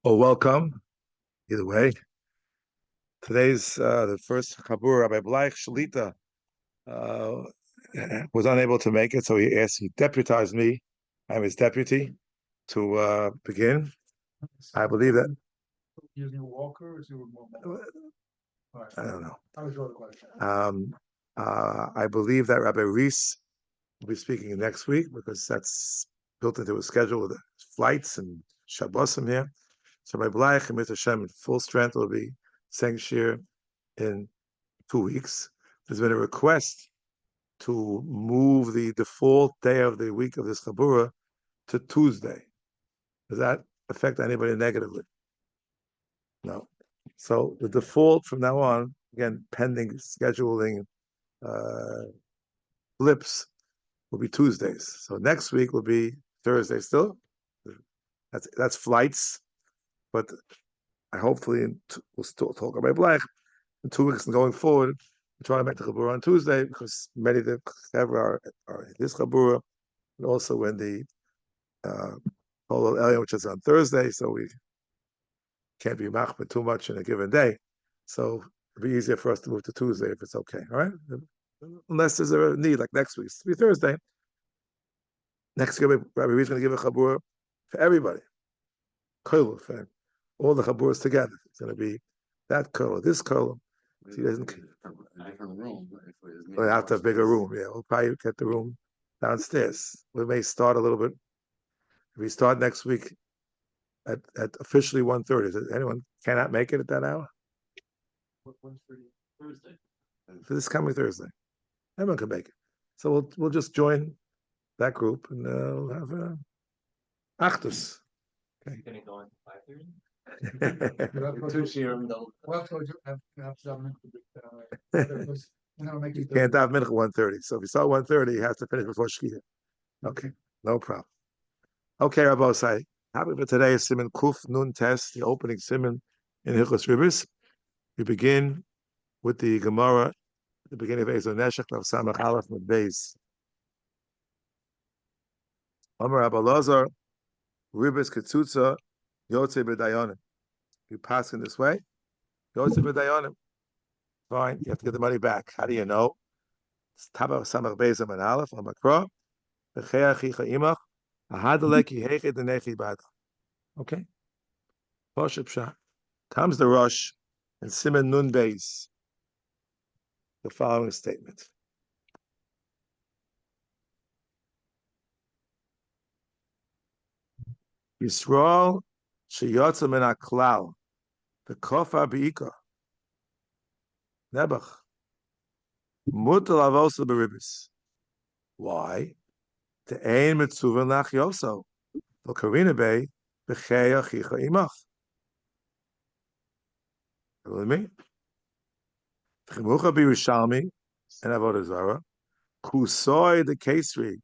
Well, welcome. Either way, today's the first Chabur. Rabbi Bleich Shalita was unable to make it, so he deputized me. I'm his deputy to begin. I believe that. Using a walker or is it remote? I don't know. I was the question. I believe that Rabbi Reese will be speaking next week because that's built into his schedule with the flights and Shabbosim here. So Rabbi Bleich and Mr. Shem in full strength will be saying shir in 2 weeks. There's been a request to move the default day of the week of this Chabura to Tuesday. Does that affect anybody negatively? No. So the default from now on, again, pending scheduling blips, will be Tuesdays. So next week will be Thursday still. That's flights, but hopefully we'll still talk about Black in 2 weeks and going forward. We try to make the Chabura on Tuesday because many of the Chabura are in this Chabura, and also in the Polo Elyon, which is on Thursday, so we can't be machmir too much in a given day. So it'll be easier for us to move to Tuesday if it's okay. All right, unless there's a need like next week. It'll be Thursday. Next year, Rabbi Reed's going to give a Chabura for everybody. Kol for all the Chaburas together. It's going to be that kol, this kol. He doesn't. We have to have a bigger room. Yeah, we'll probably get the room downstairs. We may start a little bit. If we start next week at officially 1:30, anyone cannot make it at that hour? 1:30 Thursday. For this coming Thursday, everyone can make it. So we'll just join that group and we'll have Achdus. Okay. Can it go on 5:30? You can't have mincha 1:30. So if you start 1:30, you have to finish before Shkia. Okay, no problem. Okay, Rabbosai. Happy for today is Siman Kuf Nun Test, the opening Siman in Hilchos Ribis. We begin with the Gemara at the beginning of Ezo Neshech, of Samach Aleph with Beis. Amar Rabbi Lazar, Ribis Ketzutza, Yotze B'Dayonim. You pass in this way, Yotze B'Dayonim. Fine, you have to get the money back. How do you know? It's Taba Samach Beis Aman Aleph, Amakra, B'Chei Achicha Imach, Ahadaleki Heche Denechi Bad. Okay? Poshep Shah. Comes the Rosh and Siman Nun Beis. The following statement. Yisrael sheyotza min haklal, the kofar beika, nebach, mutal avosa beribis. Why? The ein mitzuva nach yoso, lo karina be b'chei achicha imach. You know what I mean? Chimucha b'Yerushalmi and Avodah Zarah, kusoi the kesri,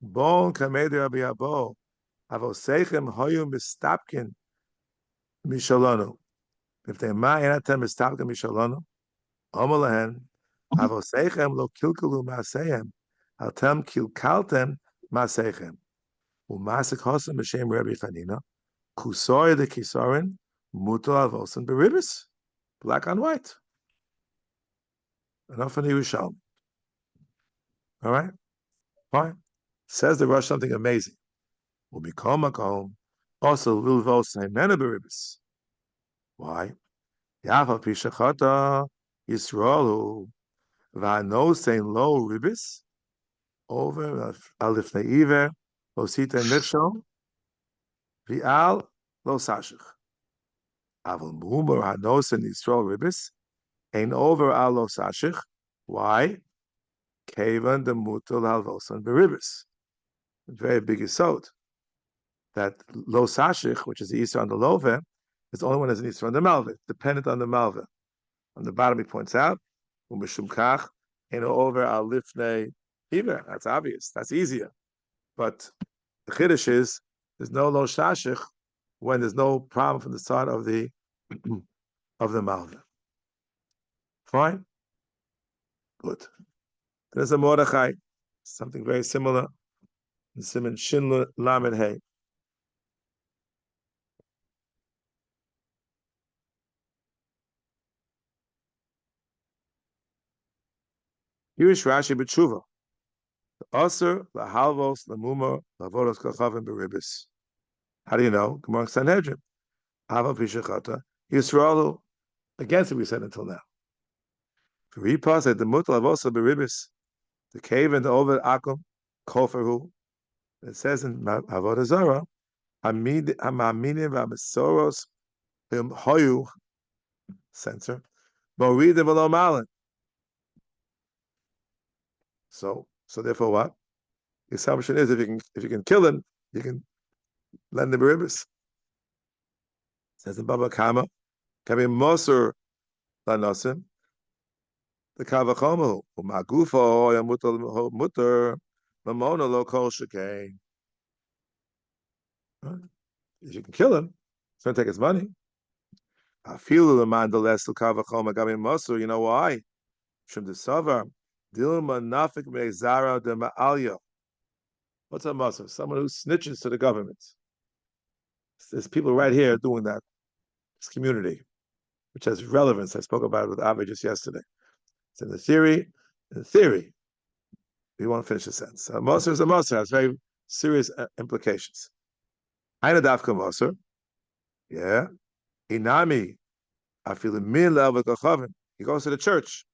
bon kameder Rabbi Abo, avosechem hoyu mistapkin mishalonu. If they ma'inatem mistapkin mishalonu, omalahen, avosechem lo kilkalu ma'aseyem, altem kilkaltem ma'asechem. Umasik hosam b'shem Rabbi Chanina, kusoy the kisarin, mutal avosan beribis, black on white. Enough in Yerushalmi. All right? Fine. Says the Rosh something amazing. Will become a home, also lilvos hemena beribis. Why? Yafa pishachata Yisraelu v'ano saying lo ribis over alif neiver losita michshol v'al lo sashich. Avol mumar hanos and Yisrael ribis ain't over al lo sashich. Why? Kavan the mutal halvosan beribis. Very big isod. That lo sashich, which is the Easter on the love, is the only one that's an Easter on the malva, dependent on the malva. On the bottom, he points out, "Umeshumkach ain't over al lifnei hiver." That's obvious. That's easier. But the chiddush is there's no lo shashich when there's no problem from the start of the malva. Fine, good. There's a Mordechai, something very similar. In Siman Shin Lamed Hey. Here's Rashi b'tshuva. Aser lahalvos lamumar lavodos kachavim beribis. How do you know? Gemara Sanhedrin. Hava pishachata. Yisraelu. Against what we said until now. Repas at the mutal avosa beribis. The cave and the over akum koferhu. It says in Avodah Zarah, Amaminim v'amesoros hoyu censor moridim v'lo malin. So therefore, what the assumption is, if you can kill him, you can lend him beribis. Says in Baba Kama, kavi moser lanosim the kavachomu umagufo yamutal muter mamona lo kol shekei. If you can kill him, it's going to take his money. I feel the man the less to kavachom agamin moser. You know why? Shem the savar dilma nafik meizara de ma'alya. What's a moser? Someone who snitches to the government. There's people right here doing that. This community, which has relevance. I spoke about it with Avi just yesterday. It's in the theory. In the theory, we won't finish the sentence. A moser is a moser. Has very serious implications. Aina dafka moser. Yeah. Inami. I feel min level kachavim. He goes to the church,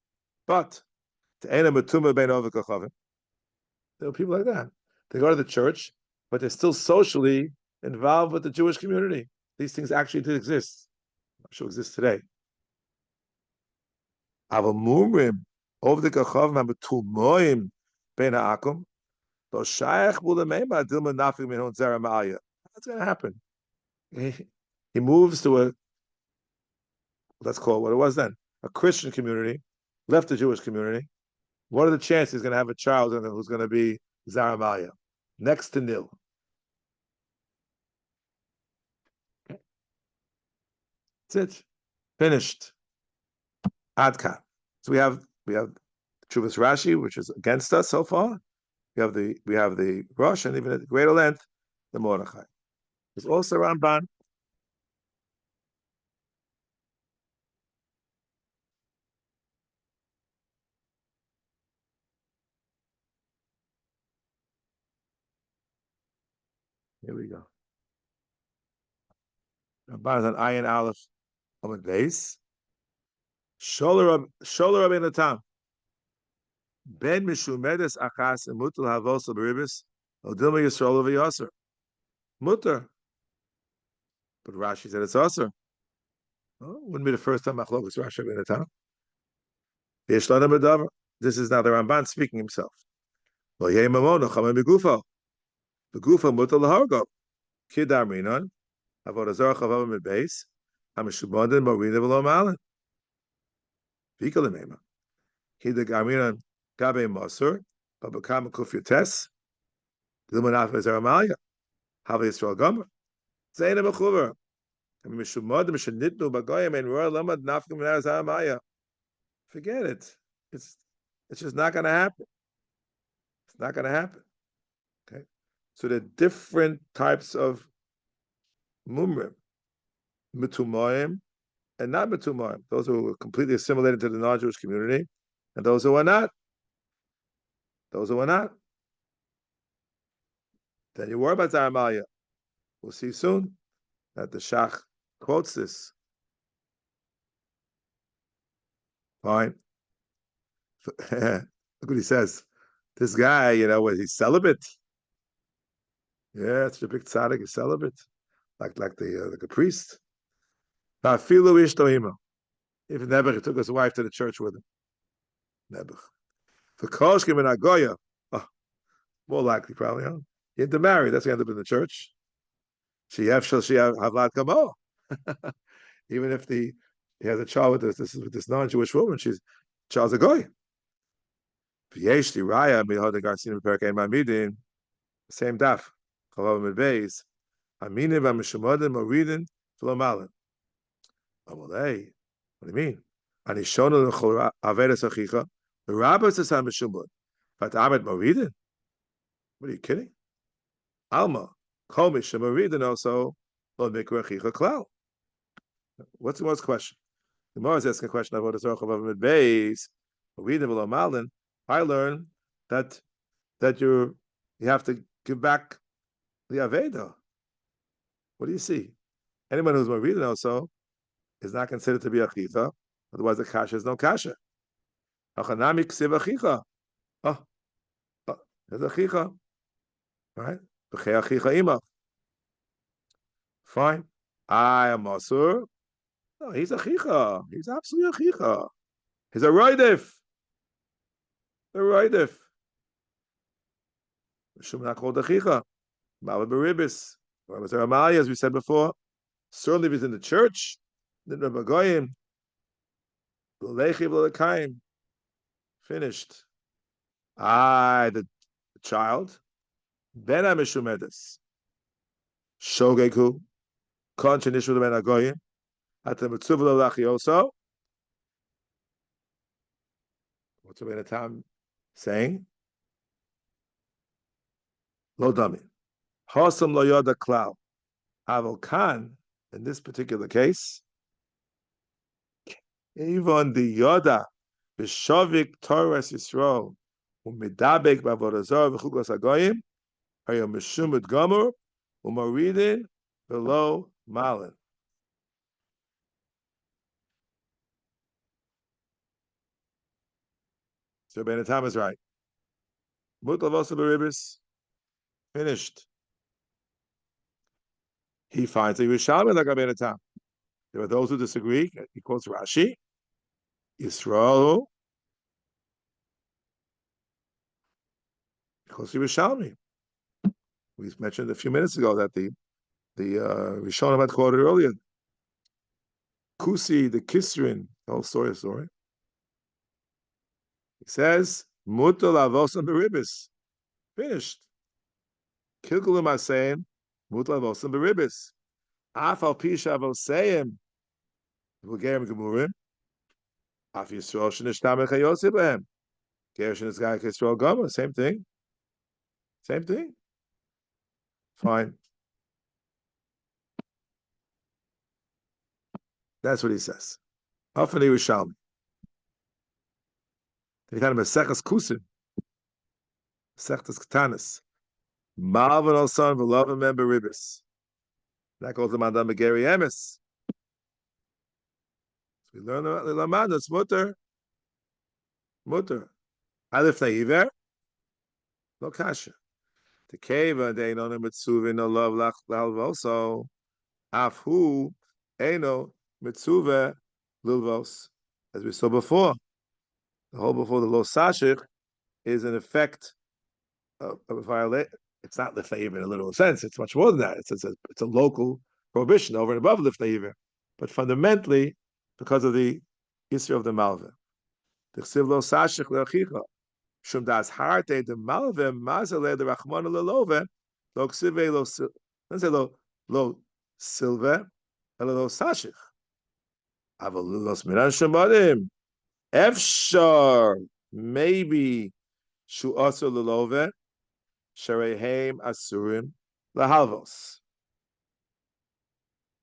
but to ena matuma bein over kachavim. There are people like that. They go to the church, but they're still socially involved with the Jewish community. These things actually did exist. I'm sure exist today. Ava mumrim over the kachavim matumoim bein haakum. Lo shayach bulamema dilma nafik min hon zera ma'aya. What's going to happen? He moves to a, let's call it what it was then, a Christian community, left the Jewish community. What are the chances he's going to have a child who's going to be Zaramaya? Next to nil. Okay. That's it. Finished. Adkan. So we have Chuvas Rashi, which is against us so far. We have the Rosh, and even at greater length, the Mordechai. There's also Ramban. Here we go. Ramban is on Ayin Aleph Amud Beis. Sholer Rabbeinu Tam. Ben Meshumedes Achas Mutal Havos Beribis Odilma Yisrael V'Yasser. Mutter. But Rashi said it's Aser. Oh, wouldn't be the first time Machlokas Rashi Rabbeinu Tam. V'Yeshlana Medavar. This is now the Ramban speaking himself. Lo Yeh Mamono Chamem Begufo. Begufo Mutal Lahargo. Kid Amrinon. Avodah Zarah Chavav Midbeis. HaMeshumad Marina V'Lo Malin. V'Ikal Mema. Kid Amrinon Gabe Moser. Babakam Kuf Yotes. Lumanaf Zaramalia. Hava Yisrael Gomer. Zaina Mechuver. HaMeshumad Meshenitnu Bagoyim and Royal Lamad Nafkim Zaramaya. Forget it. It's just not going to happen. It's not going to happen. Okay. So there are different types of mumrim, metumayim, and not metumayim. Those who were completely assimilated to the non-Jewish community, and those who are not. Those who are not. Then you worry about Zaramaya. We'll see soon that the Shach quotes this. Fine. Look what he says. This guy, was he celibate? Yeah, it's a big tzaddik. He's celibate, like the priest. Nafilu ishtohima. If Nebuch took his wife to the church with him, Nebuch. For koshkim and agoya, more likely probably, huh? He had to marry. That's going to end up in the church. She have havlat kamo. Even if he has a child with this non-Jewish woman, she's child's a goy. V'yesh raya mihoda garcina perkein mamidin. Same daf. Chavav midbeis. Aminim v'amishumodim moridin v'lomalin. Amalei. What do you mean? Ani shonu l'chol avedas achicha. The rabbis is hamishumod. But amet moridin. What are you kidding? Alma. Kol mishem moridin also lo mikra achicha klal. What's the most question? The Gemara is asking a question about the Zorach of Midbeis. Moridin v'lomalin. I learn that you have to give back the Aveda. What do you see? Anyone who's Maridin also is not considered to be a Chicha. Otherwise, the Kasha is no Kasha. Hachanami Ksiv Achicha. Oh, there's a Chicha. Right? B'chei Achicha Ima. Fine. I am Masur. No, he's a Chicha. He's absolutely a Chicha. He's a Roidif. A Roidif. Meshumad not called a Chicha. Mala Beribis. What was there Amalia, as we said before? Certainly if he's in the church, then Rabbi Goyim, finished. The child, Ben Mishumedes, Shogeku, Kon Shenishba Ben Agoyim, at the Mitzvah Lachioso. What's the time saying? Lo Dami. Hosam Lo Yoda Klau. Avol Khan, in this particular case, even the Yoda, Bishovik Torres Yisrael, Umidabek Bavodazor, V'chugos Agoyim, Hayom Meshumad Gomer, Umaridin, below Malin. So Ben Tam is right. Mutlav also beribis, finished. He finds a Yerushalmi like a Ben Tam. There are those who disagree. He quotes Rashi. Yisrael. He quotes Yerushalmi. We mentioned a few minutes ago that the Rishonim had quoted earlier. Kusi, the Kisrin, the whole story. He says, Mutal avosan beribis. Finished. Kilkulim are saying, Mutal avosan beribis. Afal pisha avosayim. Vulgarim gemurim. Af Yisrael shenishtamech hayosib behem. Gershon is guy Yisrael gomer. Same thing. Same thing. Fine. That's what he says. Often Yerushalmi. They kind of Maseches Kusin. Maseches Ketanis. Malvin Olson v'lovim men beribis. That goes to Madam Begeri Emes. So we learn about the Lamad. It's mutter. Mutter. Alif Naiver. No kasha. The Keva they know mitzuvah no love lach lalvoso. Afhu eno mitzuvah lilvos. As we saw before, the whole before the lo sashich is an effect of a violation. It's not lifnei in a literal sense. It's much more than that. It's a local prohibition over and above lifnei, but fundamentally because of the issue of the malva. The chsiv lo sashich leachicha shum das harte the malva mazale the rachmana lelove lo chsive lo let's say lo silve lo sashich aval los minan shemadim efshar maybe shu also lelove Sharehem Asurim Lahalvos.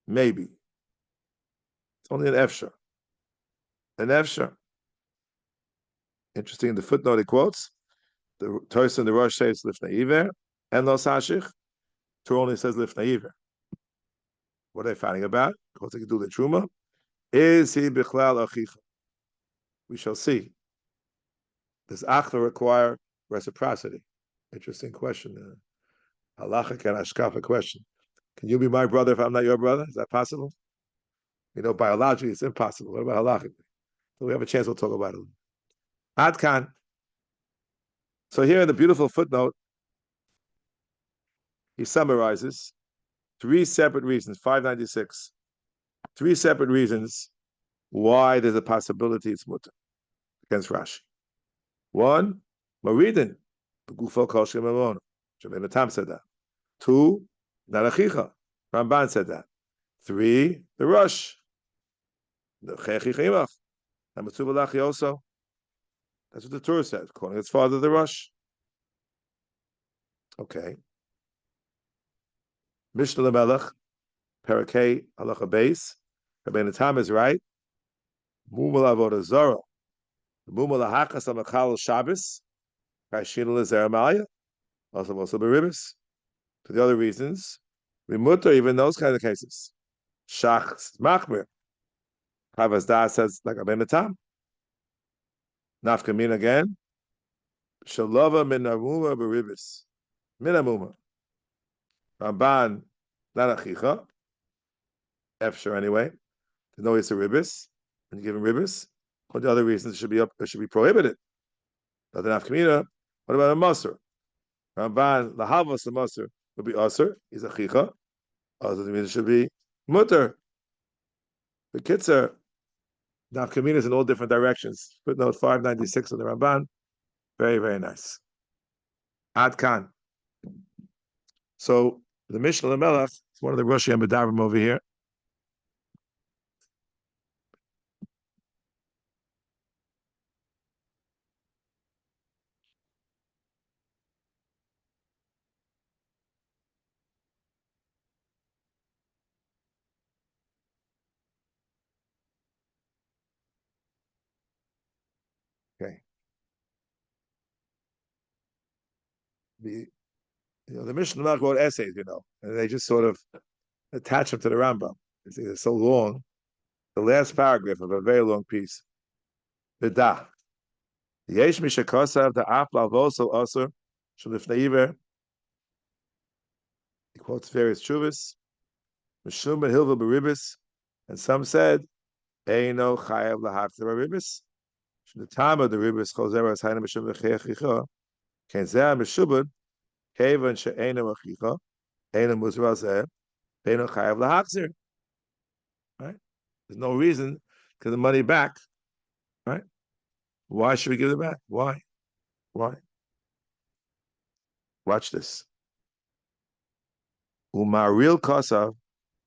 Maybe. It's only an Efshar. An Efshar. Interesting, in the footnote he quotes, the Torah and the Rosh says Lifnei Iver, and Los Hashich, Torah only says Lifnei Iver. What are they fighting about? Because they can do the Truma. Is he Bichlal Achicha? We shall see. Does Achva require reciprocity? Interesting question. Halachic and Ashkafa question. Can you be my brother if I'm not your brother? Is that possible? Biologically it's impossible. What about halachically? So we have a chance, we'll talk about it. Adkan. So here in the beautiful footnote, he summarizes 3 separate reasons, 596. 3 separate reasons why there's a possibility it's mutter against Rashi. 1, Maridin. Shabbat Tam said that. 2, Narachicha. Ramban said that. 3, the Rush. The Chechichimach. And Matzubalachi also. That's what the Torah said, calling its father the Rush. Okay. Mishnah Lamelech, Parakeh Halacha Beis. Rabbeinu Tam is right. Mumar Avodah Zarah. Mumar lahakas amachal Shabbos. Kashin lezer also beribis. For the other reasons, we mutter even those kind of cases. Shach machmir. Havas da says like abenatam. Nafkamin again. Shalova min amuma beribis. Min amuma. Ramban not achicha. Efsher anyway. To know it's a ribis. When you give him ribis, for the other reasons it should be prohibited. But the nafkamina. What about a musr? Ramban lahavas the musr would be usr. He's a chicha. Also means it should be mutter. The kitzer. Nafkaminas in all different directions. Footnote 596 of the Ramban. Very, very nice. Ad Khan. So the Mishnah Lamelech is one of the Rosh Hashanah over here. Okay. The Mishnah Lamelech wrote essays, and they just sort of attach them to the Rambam. It's so long. The last paragraph of a very long piece. The Deah. Yesh mishakosav the afla voso osur shalifneiver. He quotes various chuvas. Meshumad hilva beribis, and some said, "Eino chayav lahafter beribis." From the time of the ribis chozer as hainu meshumad chechicha, ken zeh meshumad kevan she'eino achicha, eino muzra zeh, eino chayav lahafter. Right? There's no reason to give the money back. Right? Why should we give it back? Why? Why? Watch this. Umaril kosav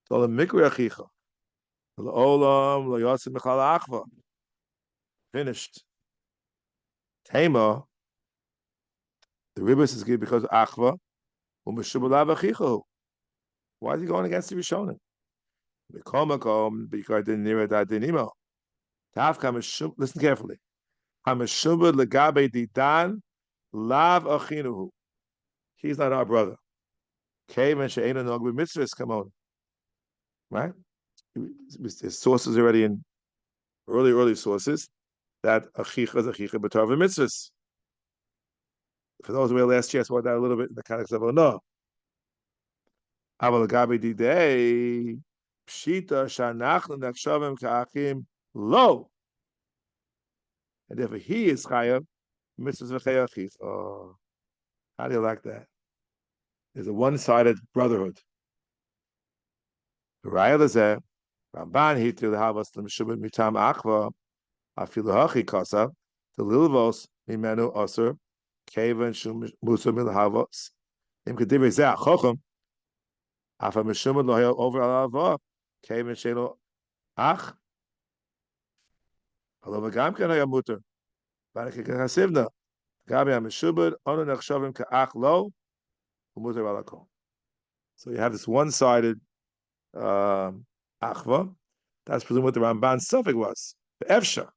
tol mikra achicha. Olam lo yotzim michal achva. Finished. Tema, the ribis is given because of achva. Umeshubalav achicha. Why is he going against the Rishonim? Because I didn't hear that dinimo. Listen carefully. Hameshubad legabe didan lav achinuhu. He's not our brother. Kaven she'ena nog b'mitzvahs come on. Right? There's sources already in early sources that achicha is achicha b'tar v'mitzvahs. For those who were last year, I saw that a little bit in the context of no. Aval legabe didei pshita shanachnu nachshavim ka'achim lo. And therefore he is chayav mitzvahs v'chayachis. Oh, how do you like that? There's a one-sided brotherhood. Raya lezeh, Ramban hitir lehavas l'meshubad mitam achva afilu hachi kasav to lilvos mimenu aser kevan shum musa milhavos im kedivei zeh achochem afa meshubad lo hayal over alava kevan shelo ach alo v'gam ken hayal muter v'aneke kasivna gabi ha-meshubad onu nechshavim ka'ach lo u'muter alakom. So you have this one-sided achva. That's presumably what the Ramban's suffix was. The efsha,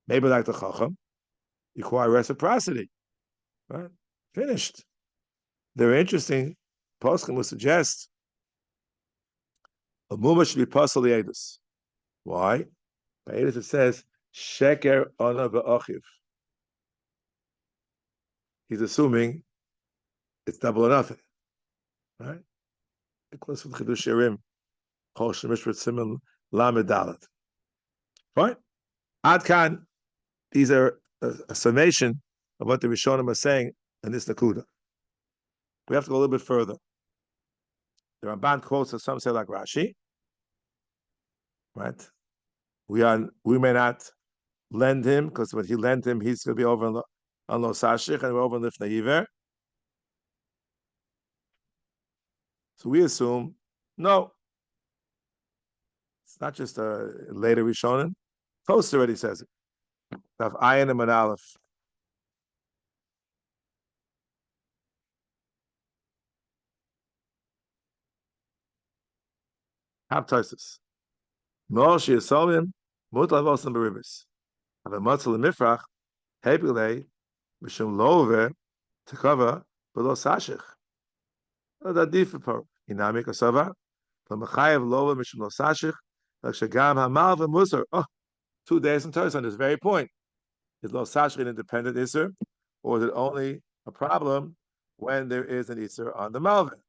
maybe like the chacham, require reciprocity. Right? Finished. They're interesting. Poskim would suggest a mumar should be pasal the edus. Why? By edus it says sheker ona v'achiv. He's assuming it's double or nothing. Right? Close with Chidush Yerim. Fine. Ad Khan, these are a summation of what the Rishonim are saying in this Nakuda. We have to go a little bit further. The Ramban quotes that some say like Rashi, right? We may not lend him because when he lent him, he's going to be over on Lo Sashich and we're over on Lifnei Iver. So we assume no. It's not just a later Rishonim. Toast already says it. Have ayin and aleph. Have toises. Moshe Yisomim, mutal v'osam beribis. Have a matzah lemifrach, hebile, mishum love, tekava, below sashich. That different part. Inami kasava, l'machayev love, mishum lo sashich, l'shagam hamal v'musar. Oh, 2 days and Thursday on this very point. Is lo sashich an independent iser, or is it only a problem when there is an iser on the malvin?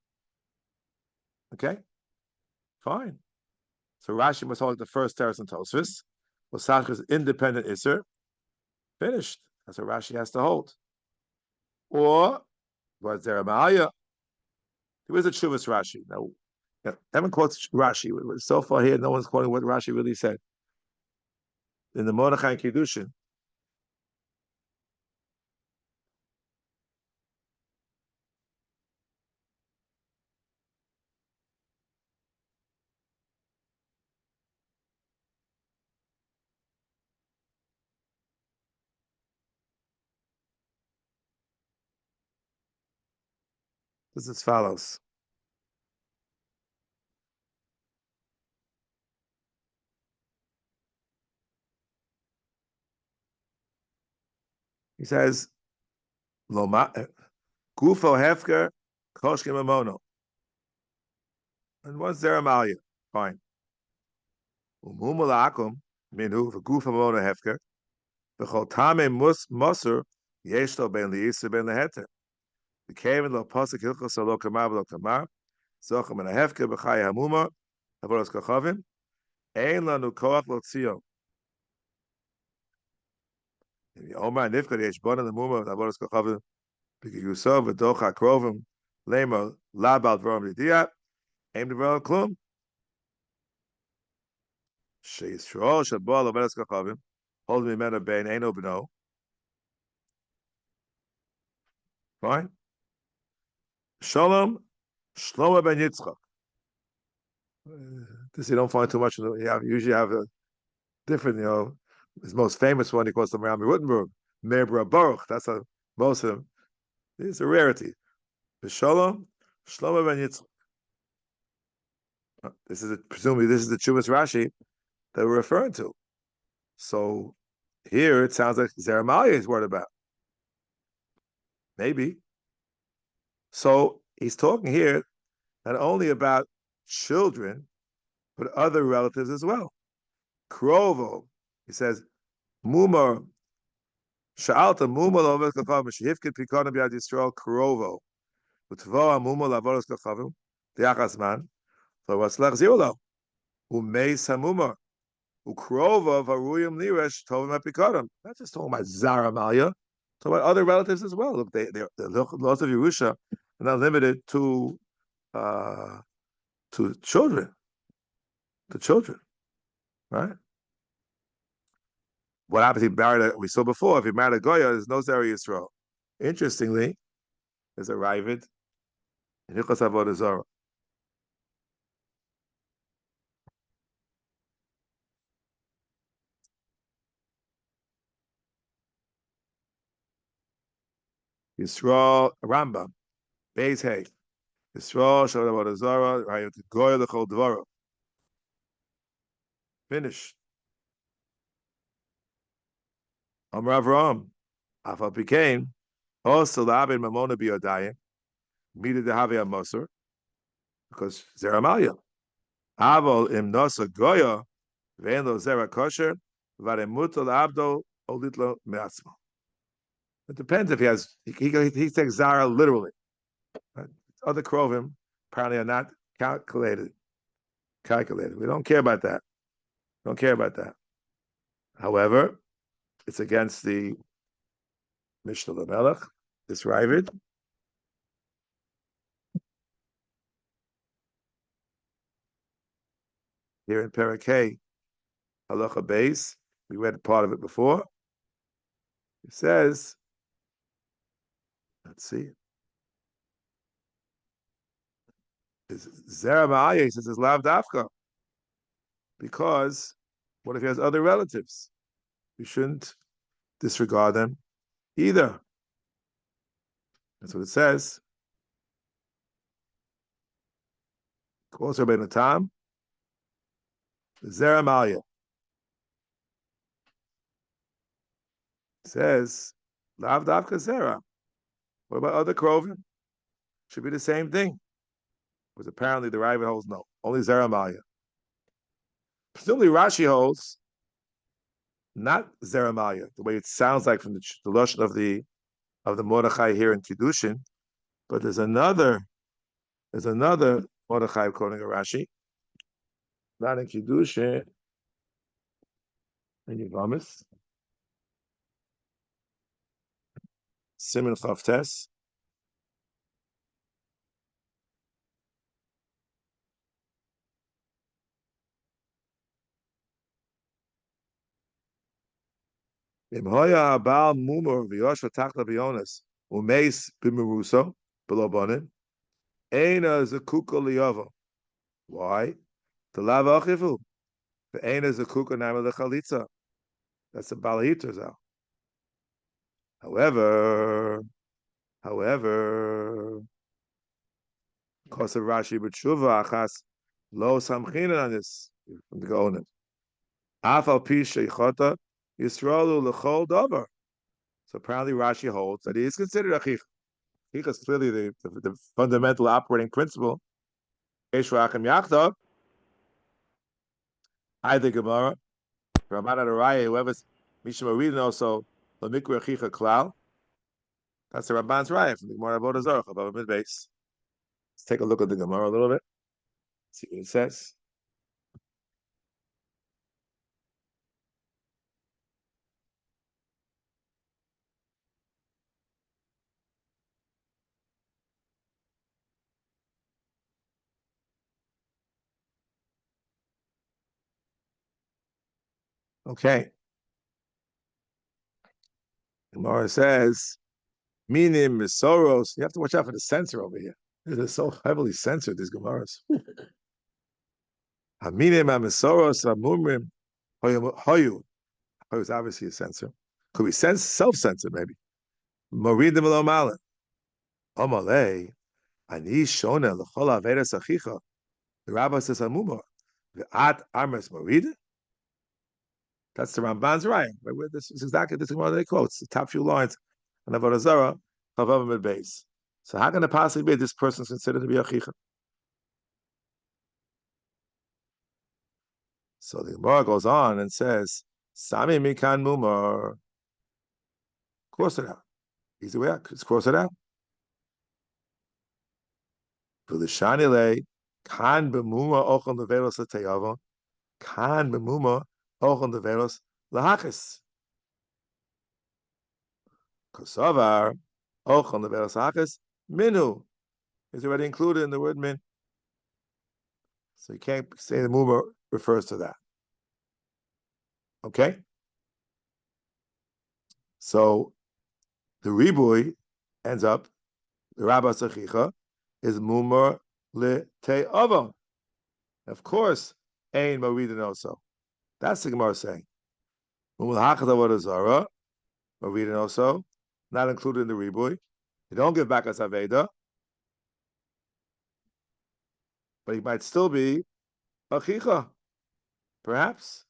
Okay, fine. So Rashi must hold the first teres and Tosfos. Lo sashich is independent iser. Finished. That's what Rashi has to hold. Or was there a Ma'aya? There is a Chuvas Rashi. Now, Evan quotes Rashi. So far here, no one's quoting what Rashi really said. In the Mordechai and Kiddushin, this is as follows. He says, Loma Gufo Hefker Koshkim Amono. And what's there Amalia? Fine. Umumalakum Minu Gufo Amono Hefker. The Chotame Musser Yeshto Ben Liisa Ben Leheter. The Kaven Lo Pasik Hilchos Lo Kamar Lo Kamar. Zochem and a Hefker B'chai Hamuma. Avodos Kachavim. Ein Lanu Koach Lo Tzio. Omar Nifka Yesh Bon and the Muma Avodos Kachavim. Because you saw V'docha Krovim Lema Labal Dvorim Deah. Aim the Dvorim Klum. Sheisrael Shabal Avodos Kachavim. Hold me men of Bein Eino B'no. Fine. Shalom Shlomo Ben Yitzchak. This you don't find too much. You usually have a different, his most famous one, he calls them Rami Wittenberg, Meir Baruch. That's a, most of them. It's a rarity. Shalom Shlomo Ben Yitzchak. Presumably this is the Chuvas Rashi that we're referring to. So here it sounds like Zeramaliah is worried about. Maybe. So he's talking here not only about children, but other relatives as well. Krovo, he says, Mumar, Sha'alta Mumar Lovet Kachavim, Shehifkid Pikonim Yad Yisrael, Krovo, Utvoa Mumar Lavoros Kachavim, Deachasman, Vaslach Ziolo, Umeis HaMumar, Ukrova Varuyim Liresh, Tovim Apikonim. Not just talking about Zaramalia, talking about other relatives as well. Look, the laws of Yerusha are not limited to children. To children, right? What happens if he married we saw before, if he married a Goya, there's no Zera Yisrael. Interestingly, there's a Ravid in Hilchos Avodah Zarah. Yisrael Rambam, Beis Hey. Yisrael Shalom Avodah Zarah, Rayot Goya L'chol Dvara. Finish. Amar Avraham, Afal Pikein, also Labin Mamona Biyodayim, Mida Dehavi Amosar, because Zeramalia. Aval Im Nosa Goya, Vein Lo Zera Kosher, Varemutal Abdo Olitlo Meatzmo. It depends if he has, he takes Zara literally. Right? Other Krovim apparently are not calculated. We don't care about that. However, it's against the Mishnah Lamelech, this Ravid. Here in Parakeh, Halacha Beis, we read part of it before. It says, let's see, Zera Ma'aya says it's Lav Dafka, because what if he has other relatives? We shouldn't disregard them either. That's what it says. Calls Rabbi Natam, Zera Ma'aya. says, Lav Davka Zera. What about other Krovim? Should be the same thing. Because apparently the Ravid holds no, only Zera Malya. Presumably Rashi holds not Zera Malya, the way it sounds like from the Lashon of the Mordechai here in Kiddushin, but there's another Mordechai quoting a Rashi, not in Kiddushin, in Yevamis, Simin Chavtes. Im hoya abal mumor v'yosh v'tachla b'yonas umeis b'meruso below bonin eina zekuka liyavo. Why? The lava achivu. Ve'eina zekuka nama lechalitza. That's a balahiter zal. However, because of Rashi b'tshuva achas lo samchina on this from the Gaonim. Afal pi sheichota yisraelu lechol davar. So apparently Rashi holds that he is considered a chich. Chich is clearly the fundamental operating principle. Eish v'achim yachdav. I the Gemara. Ramana Araya, whoever's Mishma reading also Lamikra Chicha Klal. That's the Ramban's Raya from the Gemara Avodah Zarah above mid base. Let's take a look at the Gemara a little bit. See what it says. Okay. Gemara says, Minim Misoros. You have to watch out for the censor over here. They're so heavily censored, these Gemaras. Haminim Misoros Mumrim Hoyu. Hoyu is obviously a censor. Could be self-censored, maybe. Moridim Lo Malin. Omalei. Ani Shona L'chol Avedas Achicha. The rabbi says Mumar. At Armas Morida. That's the Ramban's Raya. Right? This is exactly this is one of the quotes, the top few lines on Avodah Zarah, Chavav Mid Beis. So how can it possibly be this person is considered to be a chicha? So the Gemara goes on and says, Sami Mikan Mumar. Cross it out. Easy way out. Just cross it out. V'lishanile kan b'muma ochon levelos l'teyavon kan b'muma ochon levelos lahachis. Kosovar ochon levelos lahachis minu is already included in the word min. So you can't say the muma refers to that. Okay? So the ribui ends up, the Rabba Sachicha is mumar le te'ava. Of course, ein maridin also. That's the Gemara saying. Mumar hachad avodah zarah, maridin also, not included in the ribui. You don't give back as aveda, but he might still be a chicha, perhaps.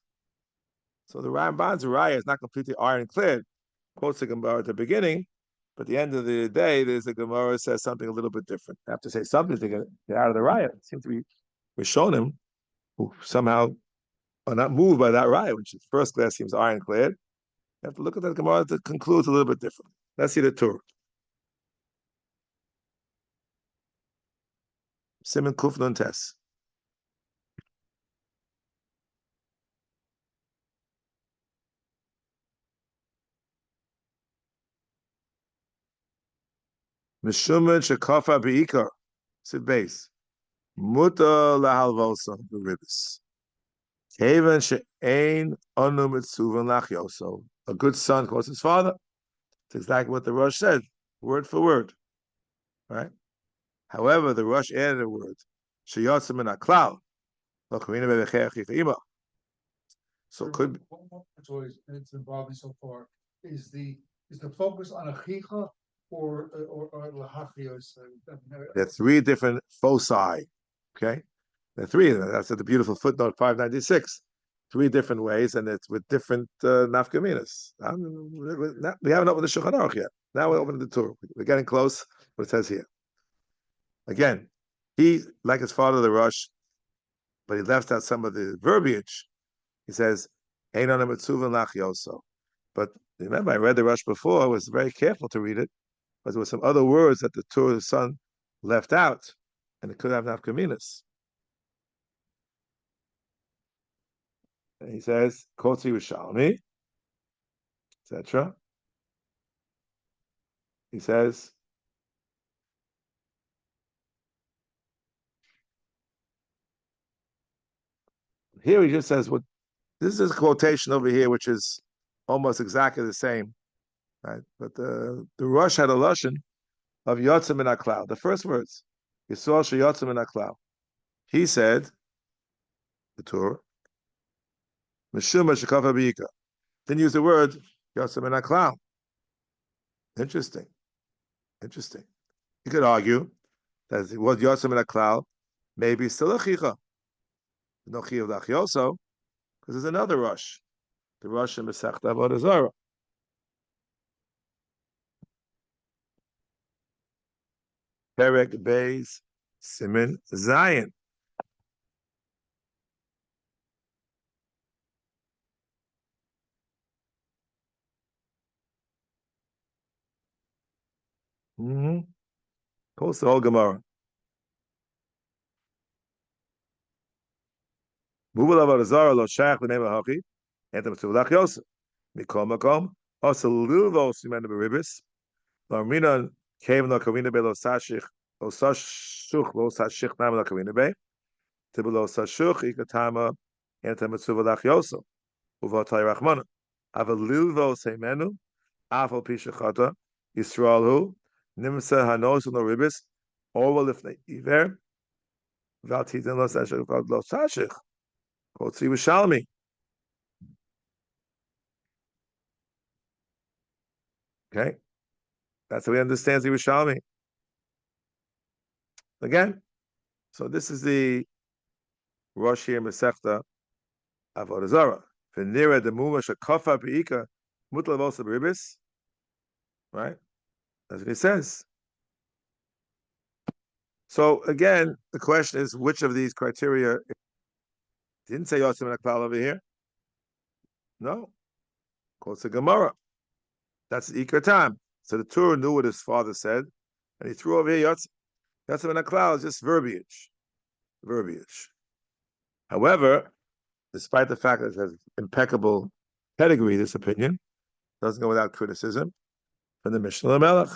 So the Ramban's Raya is not completely ironclad. Quotes the Gemara at the beginning, but at the end of the day, there's a Gemara that says something a little bit different. I have to say something to get out of the Raya. It seems to be Rishonim who somehow are not moved by that Raya, which at first glance seems ironclad. You have to look at that Gemara that concludes a little bit different. Let's see the Torah. Simon Kuf Nun Tes. Meshumad Shekafa Beikar. Sit base. Muta lahalvosa beribis. Kaven she'ain anu mitzuvan lachyoso. A good son calls his father. It's exactly what the Rosh said, word for word. Right? However, the Rosh added a word. Sheyotzim min haklal. So it could be. That's always it's involved me so far. Is the focus on a chicha or lahachios? There are three different foci. Okay, there are three. That's at the beautiful footnote 596. three different ways, and it's with different nafkaminas. We haven't opened the Shulchan Aruch yet. Now we're opening the Torah. We're getting close. What it says here. Again, he, like his father, the Rosh, but he left out some of the verbiage. He says, "Ein on a mitzvah lach yoso." But remember, I read the Rosh before. I was very careful to read it, because there were some other words that the Torah's son left out, and it could have nafkaminas. And he says, "Kotzi Rishalmi," etc. He says, here he just says, "What this is a quotation over here, which is almost exactly the same, right?" But the Rosh had a lashon of Yotzim in Aklau. The first words, Yisrael sheyotzim in Aklau. He said, the Torah, Meshumad shekafa b'yika. Didn't use the word Yotzim in Aklau. Interesting. Interesting. You could argue that it was Yotzim in Aklau, maybe still a chicha. No chiyav lachyoso, because there's another Rosh. The Rosh in Masechta Avodah Zarah. Perek Beis Siman Zion. Post the whole Gemara. Mubal Avodah Zarah lo shach l'nei mahachi. Entem tzulach yosef. Mikol makom. Also lilvo simen beribis. L'arminan came no kavina be lo sashich. Lo sashuch lo sashich nam lo kavina be. Tibu lo sashuch ikatama. Entem tzulach yosef. Uvatay rachmana. Ava lilvo semenu. Afal pishachata. Yisrael hu. Nimsa hanos no ribis. Orwell if iver. Valtitin lo sashich lo sashich. Kotzi Rishalmi. Okay, that's how he understands the Rishalmi. Again, so this is the Rosh here Masechta Avodah Zarah. V'nira the Mumar shekafa b'ika mutlav osa b'ribis. Right, that's what he says. So again, the question is, which of these criteria? Didn't say Yotzim and Aklal over here. No, quotes the Gemara. That's the Ikar time. So the Torah knew what his father said, and he threw over here Yotzim and Aklal is just verbiage. However, despite the fact that it has impeccable pedigree, this opinion doesn't go without criticism from the Mishnah Melech.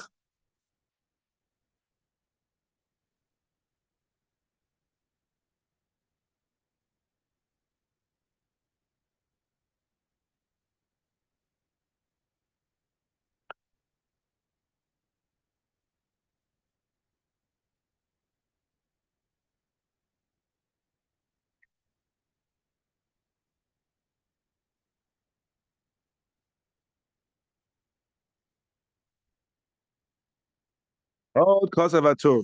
Oh, Kosav Atur.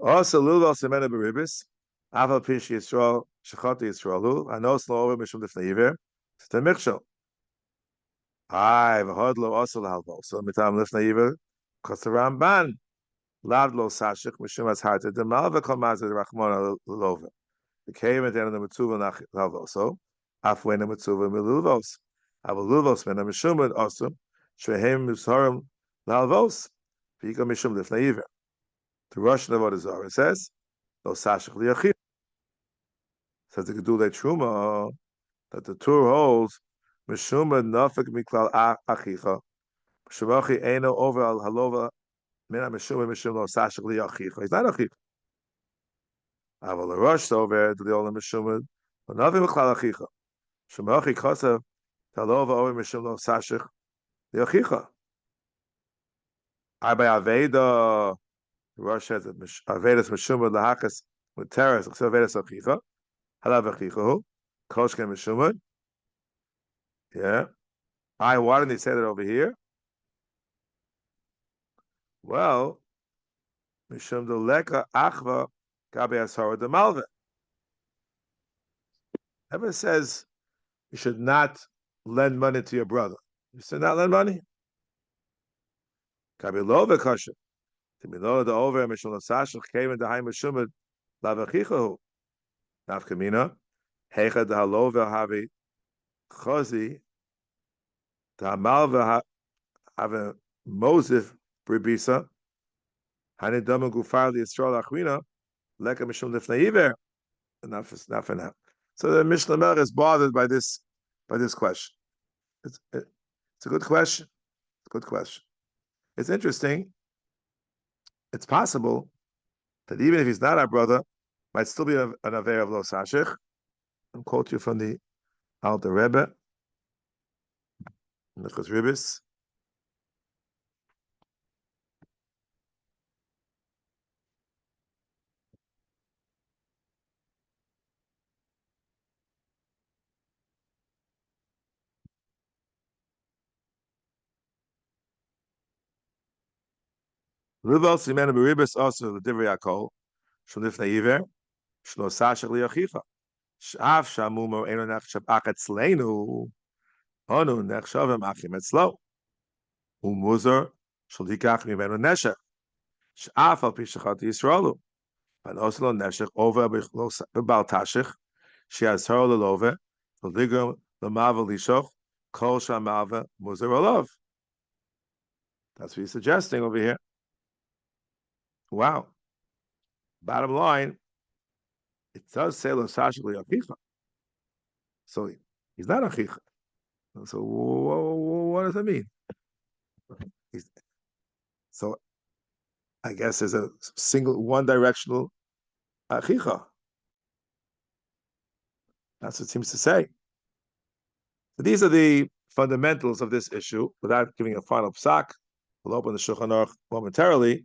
Also, Lulva Semena Beribis, Aval Pish Yisrael, Shechati Yisraelu, Anos Lo Over Mishum Lifneiver, Stemichshel. Ay, V'hodlo also Halvo. So, Mitam Lifneiver, Kosaram Ban, Lavlo Sashik, Mishum as Harta, the Malva Komazid Rachmona Lova. The cave at the end of the Mitzuva Halvo. So, Afwena Mitzuva Miluvos. Aval Luvos Mena Mishumad also, Shrehem Misharim Lalvos, Pika Mishum Lifneiver. The Russian of Avodah Zarah says, "No sashich liyachid." Says the Gedulei Truma that the Torah holds Meshumad nafik miklal achicha. Shemachi eino over al halova mina Meshumad lo sashich liyachicha. He's not achicha. Aval the Rush over the olam Meshumad nafik miklal achicha. Shemachi kasav halova over Meshumad lo sashich liyachicha. Abai aveda. The Rosh says that Avedas Meshumad lahachas with terrors except Avedas achicha. Halav achichahu koshken Meshumad. Yeah. Why didn't they say that over here? Well, Mishum the leka achva gabe asara de malva. Ever says you should not lend money to your brother. You should not lend money. Kabilova kasha. Timilo the over Mishul Sashach came in the high Meshumad Lavachichahu. Nafkamina. Hecha the halova havi chozi. The hamalva have a Mosif bribisa. Hanidama gufar the Yisrael Achwina. Leka Mishum Lifnaiver. Not for now. So the Mishnah Melech is bothered by this question. It's a good question. It's a good question. It's interesting. It's possible that even if he's not our brother, might still be an aver of lo sashich. I'll quote you from the Alter Rebbe, Nechus Ribis. Rubal Simena Beribis also the Divrei Yakol, Shulif Naiver, Shlo Sashich Liachicha. Shav Shamumar Eno Nechshav Achetzleinu, Honu Nechshavim Achim Etzlo. Umuzar Shulikach Mimenu Neshech. Shav Al Pishachat Yisraelu. And also Neshech over Bal Tashich. She has her love, the ligum, the mavel lishoch, kol shamava muzar olav. That's what he's suggesting over here. Wow. Bottom line, it does say lo sashli achicha. So he's not achicha. So what does that mean? So I guess there's a single, one-directional achicha. That's what it seems to say. So these are the fundamentals of this issue. Without giving a final psak, we'll open the Shulchan Aruch momentarily.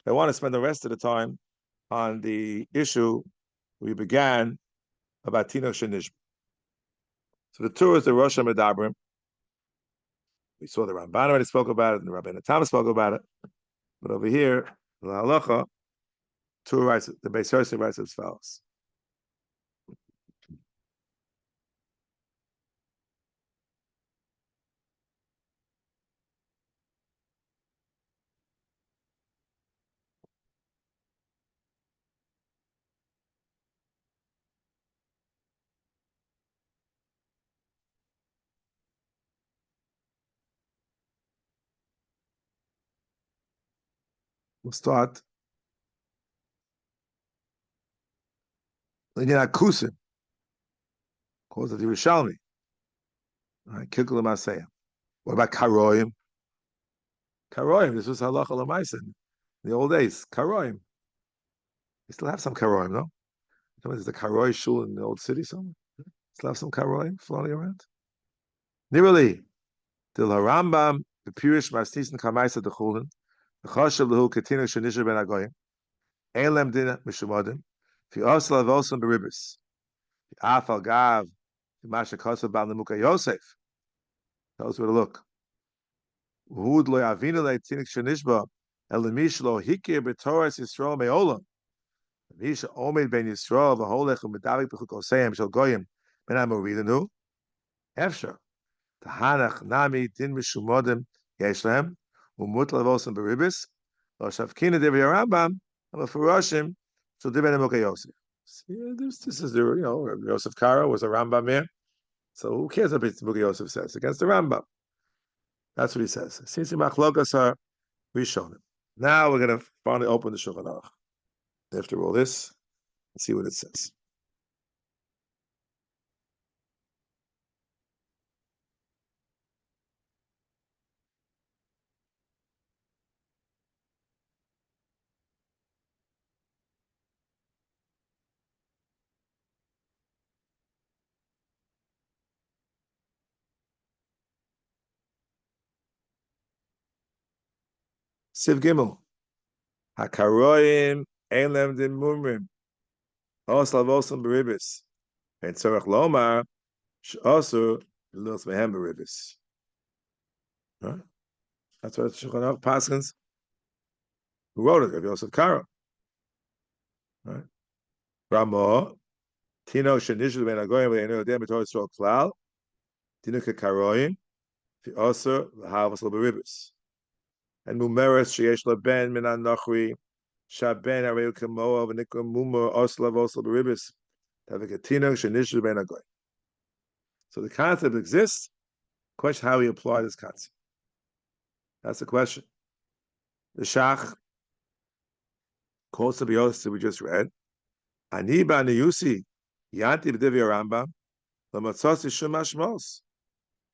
I want to spend the rest of the time on the issue we began about Tinok Shenishba. So the Torah is the Rosh Medabrim. We saw the Ramban already spoke about it, and the Rabbeinu Tam spoke about it. But over here, the Halacha, Torah writes, the Beis Yosef writes as follows. We'll start. Linyan Akusim, calls it the Yerushalmi. All right, Kilkul Maseyah. What about Karoim? Karoim, this was Halacha L'Maisa in the old days. Karoim. We still have some Karoim, no? There's the Karoi shul in the old city somewhere. Still have some Karoim floating around. Nirali, the Rambam, the Purish Mastis and Kamaisa the Chulin, the Choshev Lehu Katina Shenishba Ben Agoyim, Elem Din Meshumadim, the Osla Vosan Beribis, the Afal Gav, the Masha Kosav Bal Nemuka Yosef. Those were the look. Hud lo Avina Le Tinik Shenishba, Elemish lo Hikir B'Torah Yisrael Me'olam. Misha Omed Ben Yisrael v'Holech u'Medavik b'Chukoseim Shel Goyim Ben Amoridenu. Efshar. Tahanach Nami Din Mishumodim Yesh Lehem Umut Lavosem Beribis Lo Shavkina Divrei Rambam Amafuroshim Shel Divrei Nemuka Yosef. This is the Yosef Karo was a Rambam here, so who cares what Nemuka Yosef says against the Rambam? That's what he says. Since the Machlokas are Rishonim. Now we're going to finally open the Shulchan Aruch. After all this, let's see what it says. Siv Gimel. Hakaroim Elem Din Mumrim. Oslavosam Beribis. And Tzarech Lomar Sh'osur L'Los Mehem Beribis. That's what Shulchan Aruch Paskins, who wrote it, Rabbi Yosef Karo. Right? Ramah, Tinok Shenishba ben Agoyim ve'enu Deah b'Torah Yisrael klal. Tinok karoyim also havas l'beribus. And Mumeres sheyesh laben min anachri shaben areu kemoa v'nikra Mumar oslav osla beribus. Tinok Shenishba ben Agoyim. So the concept exists. Question how we apply this concept. That's the question. The Shach quotes the Biyos that we just read. Ani ba niyusi yanti b'divi Rambam l'matzasi shumash mos.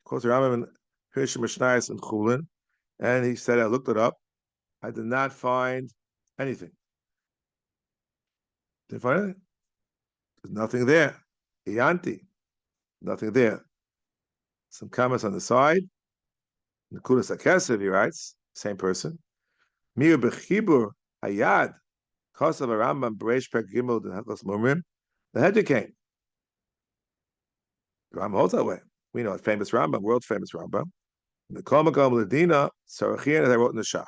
Quotes the Rambam in Pirshim Mishnayos and Chulin, and he said, I looked it up. I did not find anything. Didn't find anything. There's nothing there. Yanti, nothing there. Some comments on the side. Nekudas HaKesef, he writes, same person. Mir b'chibur hayad kosav Rambam b'reish pek gimel d'hechos mumrim. The head came. The Rambam holds that way. We know a famous Rambam, world famous Rambam. The Kol Makom Ladina Sarachin, as I wrote in the Shach.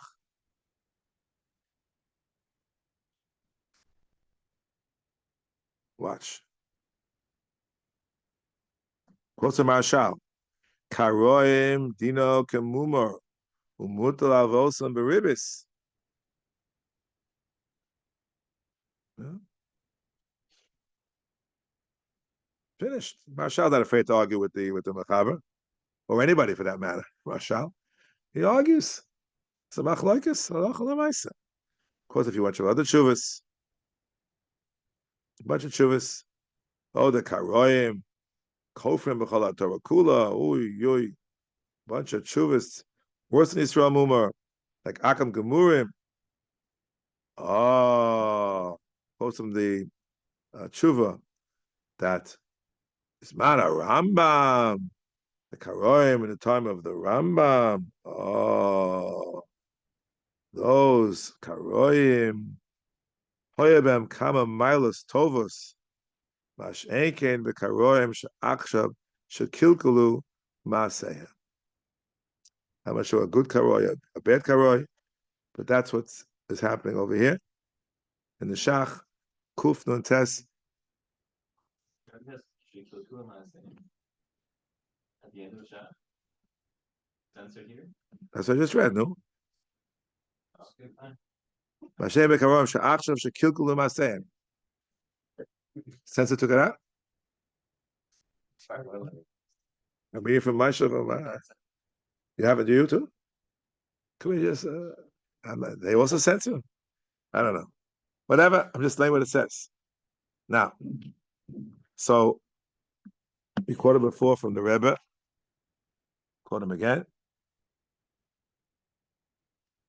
Watch. Quotes from Marshal. Karoim Dino Kemumar Umutal Avosam Beribis. Finished. Marshal not afraid to argue with the Machaber, or anybody for that matter. Marshal. He argues. It's a machlokes, halacha l'maisa. Of course, if you want your other tshuvas, a bunch of tshuvas, oh, the karoim, kofrim b'chol Torah kula, uy, bunch of tshuvas, worse than Yisrael Mumar, like Akam Gemurim. Oh, quotes from the tshuva that is man a Rambam, the karoim in the time of the Rambam. Oh, those karoim. Hoyabem kama milas tovos, mash enken bekaroim she'achshav shekilkulu maasehem. I'm not sure a good karoy, a bad karoy, but that's what is happening over here in the Shach Kuf Nun Tes. At the end of the shot. Censored here. That's what I just read, no? Okay, fine. Mashem bekaroim she'achshav shekilkulu maasehem. Since it took it out. I'm reading from Meshumad. You have it, you too? Can we just? They also censor. I don't know. Whatever. I'm just saying what it says. Now, so we quoted before from the Rebbe. Quote him again.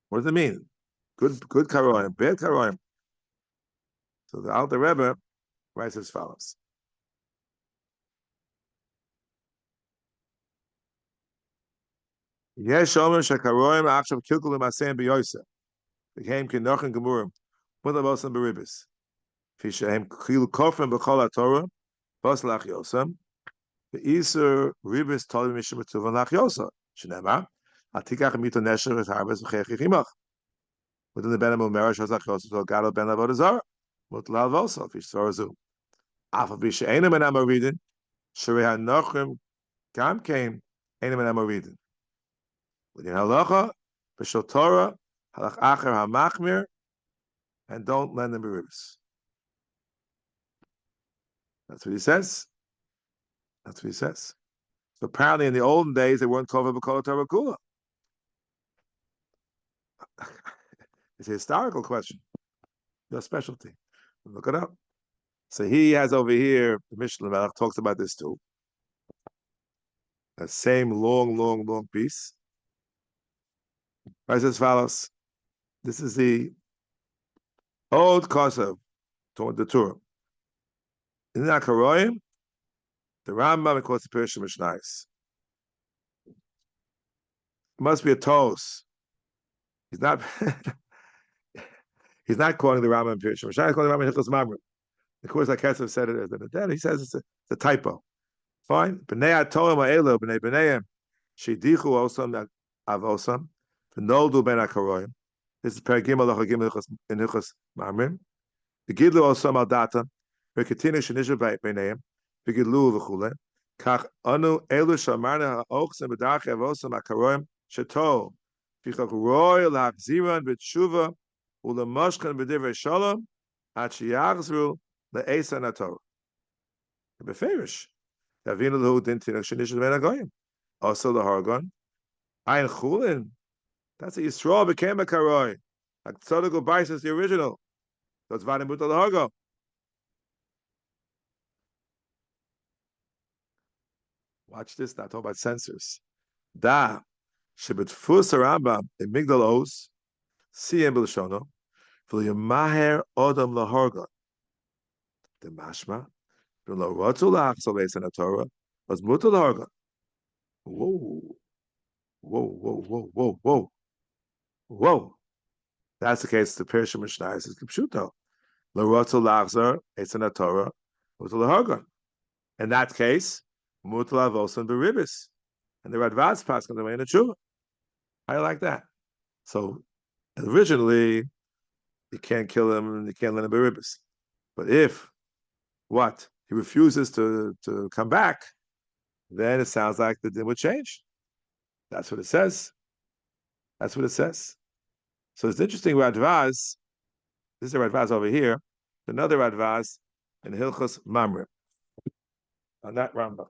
What does it mean? Good karoim, bad karoim. So the Alter Rebbe writes as follows. Yesh omer shekaroim achshav kilkul l'masem b'yosef. Became kinoch and gemurim. Mudavosam beribis. Fishem kilu kofrim b'chol haTorah. Bos lach yosem. Be'iser ribis tolim mishum etuvan lach yosem. Shenema. Atikach mito nesher v'charbes v'chech yichimach. Within the ben Mumar shos lach yosem to gadol ben avodah zarah. Mutlal vosel fish sorazu. Afa b'she'enim en amoridin. Sherei hanochrim gam came enim en amoridin. Within halacha, b'shel Torah, halach acher hamachmir, and don't lend them beribus. That's what he says. That's what he says. So apparently, in the olden days, they weren't covered b'kol Torah kula. It's a historical question. Your specialty. Look it up. So he has over here, the Mishnah Melech talks about this too. That same long piece. Writes as follows. This is the old Kosev, the Torah. In the Akaroim, the Rambam quotes the Pirshim Mishnayos. It must be a toast. He's not. He's not quoting the Rambam Pirshim Mishnayos. He's quoting the Rambam Hilchos Mamrim. Of course, like Kesef said it as an he says it's a typo. Fine. Bnei Atoim ha'elu bnei bneiim shedichu osam avosam v'noldu ben Akaroim. This is Perek Gimel Hilchos Mamrim. The Gidlu osam al data וכתינוק שנשבע ביניהם, וגילו וכולי, כך אנו אלו שאמרנו האוכסים בדרכי אבוסם הקרויים שטוב, לפיכך רואי להחזירן בתשובה ולמשכן בדברי שלום, עד שיחזרו לעשן התורה. בפירוש, תבינו לו דין תינוק שנשבע בין הגויים. Also להרגון, Ein Chulin. That's a Yisrael became a Karoi. Like Tzodok Bais is the original. So it's Vadim Buta Lahago. Watch this, not talking about censors. Da, Shebetfus Rambam in Migdal Oz, Siyem B'Lashono, V'Yamaher Odom Lahargon. The Mashma, V'Lo Rotzu Lachzol Beis in the Torah, was Muta Lahargon. Whoa, whoa, whoa, whoa, whoa, whoa, whoa. That's the case. The Perishim Mishnah is Kipshuto. Lo Rotzu Lachzor, Beis in the Torah, Muta Lahargon. In that case, Muta Lavosan Beribis. And the Radvaz pass comes away in the Tshuva. I like that. So originally, you can't kill him, you can't let him be ribbis. But if what? He refuses to come back, then it sounds like the din would change. That's what it says. That's what it says. So it's interesting Radvaz. This is a Radvaz over here. Another Radvaz in Hilchos Mamre. On that Rambam.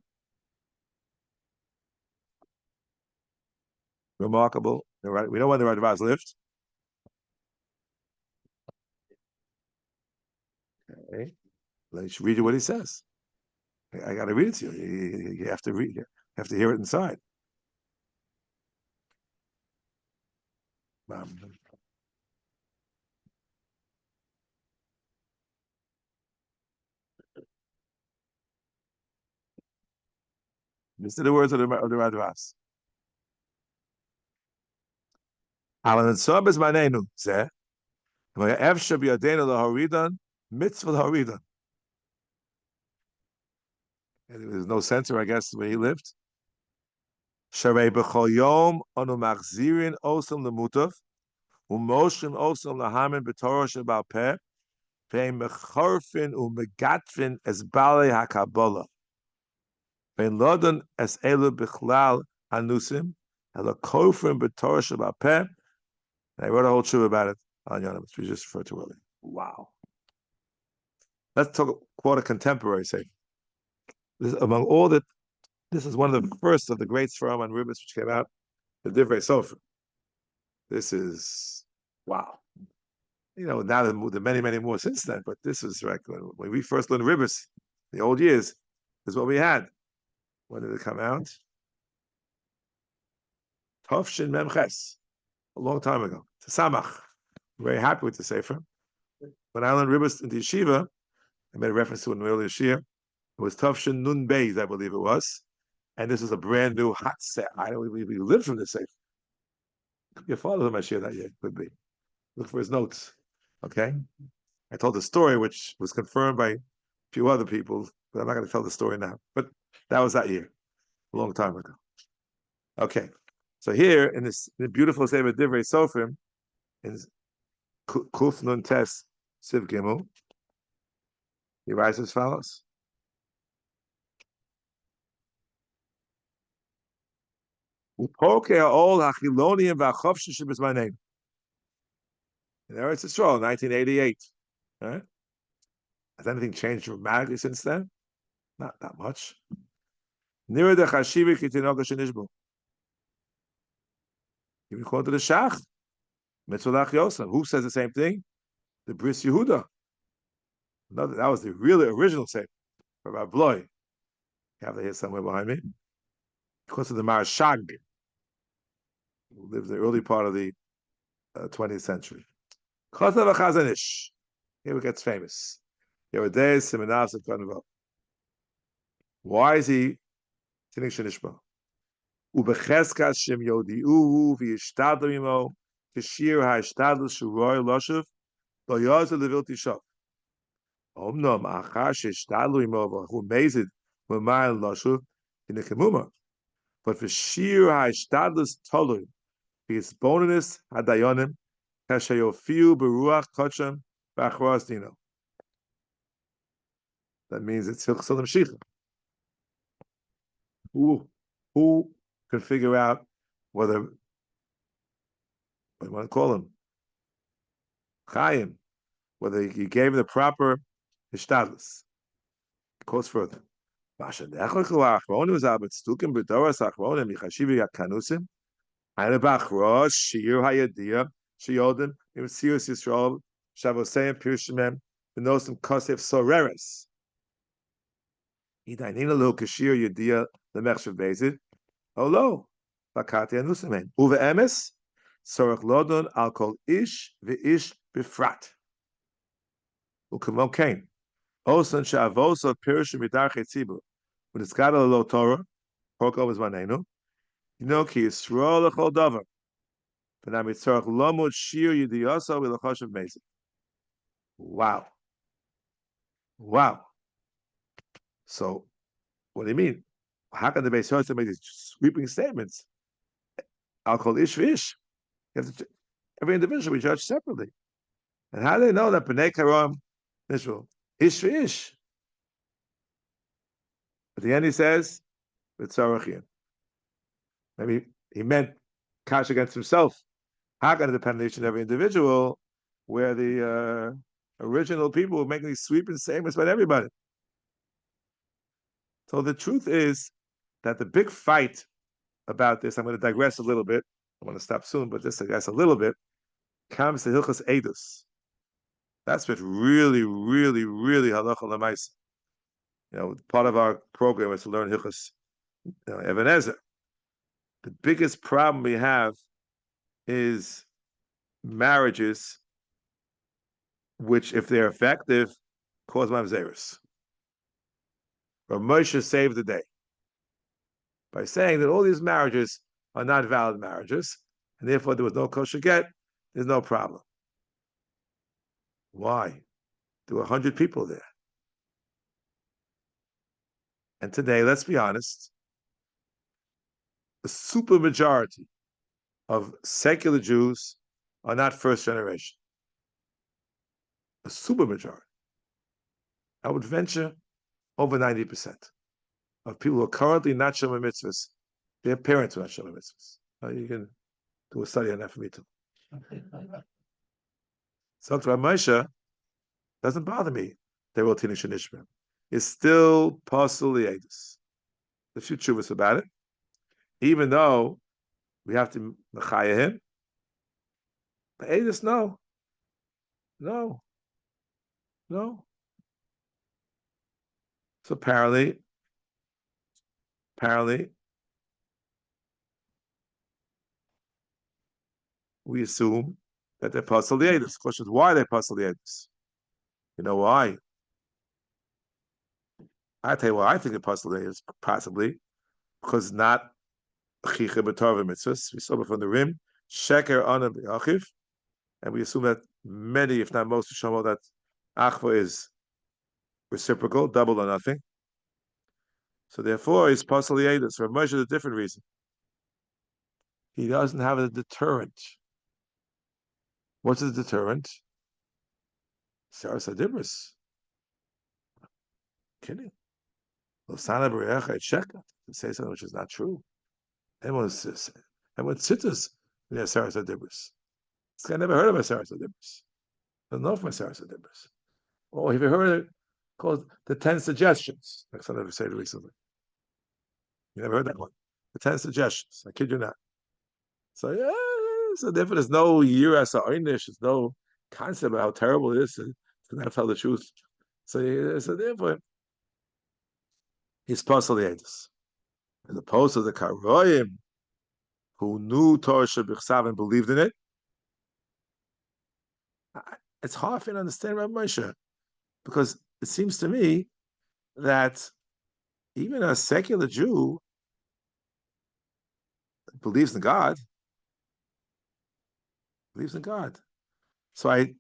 Remarkable. We know when the Radvaz lived. Okay. Let's read you what he says. I got to read it to you. You have to read. You have to hear it inside. These are the words of the Radvaz. Alan Sob is my name. Zeh. Efsha b'yadeinu lahoridan mitzvah lahoridan. And there's no censor, I guess, where he lived. Sharei b'chol yom anu machzirin osam lemutav umoshim osam lahamin b'torah shebal peh ve'im mecharfin umegatfin es balei hakabbalah ve'im lodan es elu b'chlal hanusim ela kofrin b'torah shebal peh. And I wrote a whole tshuva about it on Yonim, which we just referred to earlier. Wow. Let's quote a contemporary say. This, among all that, this is one of the first of the great Sfarim on Ribbis which came out, the Divrei Sofer. This is, wow. You know, now there are many, many more since then, but this is like when we first learned Ribbis, the old years, this is what we had. When did it come out? Tovshin Memches, a long time ago. Samach. I'm very happy with the Sefer. When I learned Ribbis in the yeshiva, I made a reference to it in the earlier year. It was Tovshin Nun Beis, I believe it was. And this is a brand new hot set. I don't believe he lived from this Sefer. Your father might share that year, could be. Look for his notes. Okay? I told the story, which was confirmed by a few other people, but I'm not going to tell the story now. But that was that year, a long time ago. Okay. So here, in this beautiful Sefer Divrei Sofrim, in Kuf Nun Tes Siv Gimel, he writes as follows. Upoke all hachilonium v'achofshishim is my name. In Eretz Yisrael, 1988. Right? Has anything changed dramatically since then? Not that much. Nira de chashivi ki Tinok Shenishba. Even according to the Shach, Mitzvah Yosef. Who says the same thing? The Bris Yehuda. Another, that was the really original say for Rav Bloy. You have that here somewhere behind me. Because of the Marashag, who lived in the early part of the 20th century. Chotav HaChazanish. Here it gets famous. Yoreh Simenav Sekvanvo. Why is he Tinok Shenishba? Ubecheskas Shem Yodiu v'Yishtadlu Imo Kishir HaYishtadlu Shuroi Loshev Lo Yozer Levil Tishav. Omnom Achar Sheyishtadlu Imo V'Hu Mezid Mumar Loshev Tinok Mumar. But for Shir HaYishtadlus Tolui v'Yisboninus Hadayonim Kashayofiu Beruach Kochem V'Achros Dino. That means it's Hilchos L'Mshicha. Who can figure out whether, what do you want to call him? Chaim, whether he gave the proper hishtadlus. Quotes further. Basha dechol achronim was aber stukim b'doras achronim michashivi kanusim. Eine bachrosh shir hayadiyah shiyodim imsirus Yisrael shavosayim pirshimem v'nosim kosef soreres. Idainina lo kashir yadiyah lemechshav bezid. Olo bakati anusimen uve emes sorach lodon al kol ish v'ish bifrat. Ukamon kain. Osan shavosot pirshim midarchei tzibur. When it's got a low Torah, Porko was manenu. You know, ki Yisrael lechol davar. But now mitzarach lomod shir yidiyasa v'lachoshev mezid. Wow. Wow. So, what do you mean? How can the Beis Yosef make these sweeping statements? I'll call ish v'ish. Every individual we judge separately. And how do they know that b'nei karam Israel ish v'ish? At the end he says, "V'tzarachin." Maybe he meant cash against himself. How can it depend on each and every individual, where the original people were making these sweeping statements about everybody? So the truth is that the big fight about this, I'm going to digress a little bit. I'm going to stop soon, but just digress a little bit, comes to Hilchos Eidus. That's what really, really, really halacha l'maisa. Part of our program is to learn Hilchos Even Ezer. The biggest problem we have is marriages, which, if they're effective, cause mamzerus. Rav Moshe saved the day by saying that all these marriages are not valid marriages, and therefore there was no kosher get. There's no problem. Why? There were 100 people there. And today, let's be honest, the super majority of secular Jews are not first generation. A super majority. I would venture over 90% of people who are currently not Shomer Mitzvahs, their parents were not Shomer Mitzvahs. You can do a study on that for me too. So Rav Moshe doesn't bother me. They wrote Tinok Shenishba. It's still pasul li'edus. The few tshuvas about it, even though we have to mechaya him. The edus, no. So apparently, we assume that they're pasul li'edus. The question is, why they're pasul li'edus? You know why? I tell you why I think they're pasul li'edus, possibly because not chicha b'torah mitzvahs. We saw before the rim sheker ana b'achiv, and we assume that many, if not most, show that achva is reciprocal, double or nothing. So therefore, it's pasul li'edus. For Moshe, a different reason. He doesn't have a deterrent. What's the deterrent? Saras Adibris. Kidding. Losana b'recha sheker to say something which is not true. Everyone sitters in their Saras Adibris. This guy never heard of a Saras Adibris. Doesn't know from a Saras Adibris. Oh, have you heard it called the 10 suggestions? Like something I've said recently. You never heard that one. The 10 suggestions. I kid you not. So yeah, so therefore there's no yiras or einish, there's no concept of how terrible it is to not tell the truth. So therefore he's pasul li'edus. As opposed to the Karoim who knew Torah Shebichsav and believed in it. It's hard for you to understand Rav Moshe, because it seems to me that even a secular Jew believes in God. So I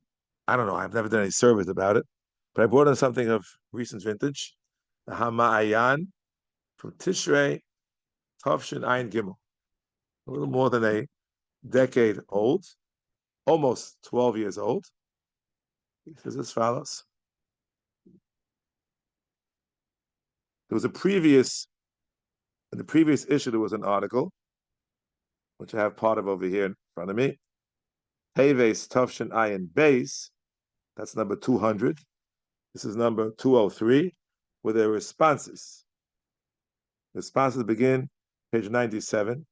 don't know. I've never done any surveys about it, but I brought in something of recent vintage, the Hama'ayan from Tishrei Tavshin Ayin Gimel, a little more than a decade old, almost 12 years old. He says as follows. There was in the previous issue, there was an article, which I have part of over here in front of me. Teves Tufshin Ayin Base, that's number 200. This is number 203, where there are responses. Responses begin page 97.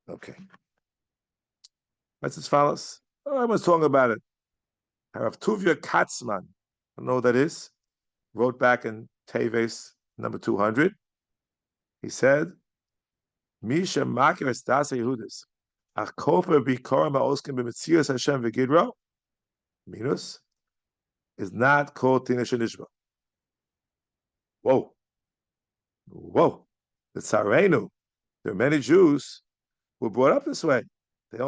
Okay. That's as follows. I was talking about it. Harav Tuvia Katzman, I don't know what that is, wrote back in Teves number 200. He said, Misha Makir Estasa Yehudis. Ach Kofer Bikora Ma'oskim B'Metzias Hashem V'Gidro minus is not called Tina Shenishba. Whoa. The Tsarenu. There are many Jews who were brought up this way. They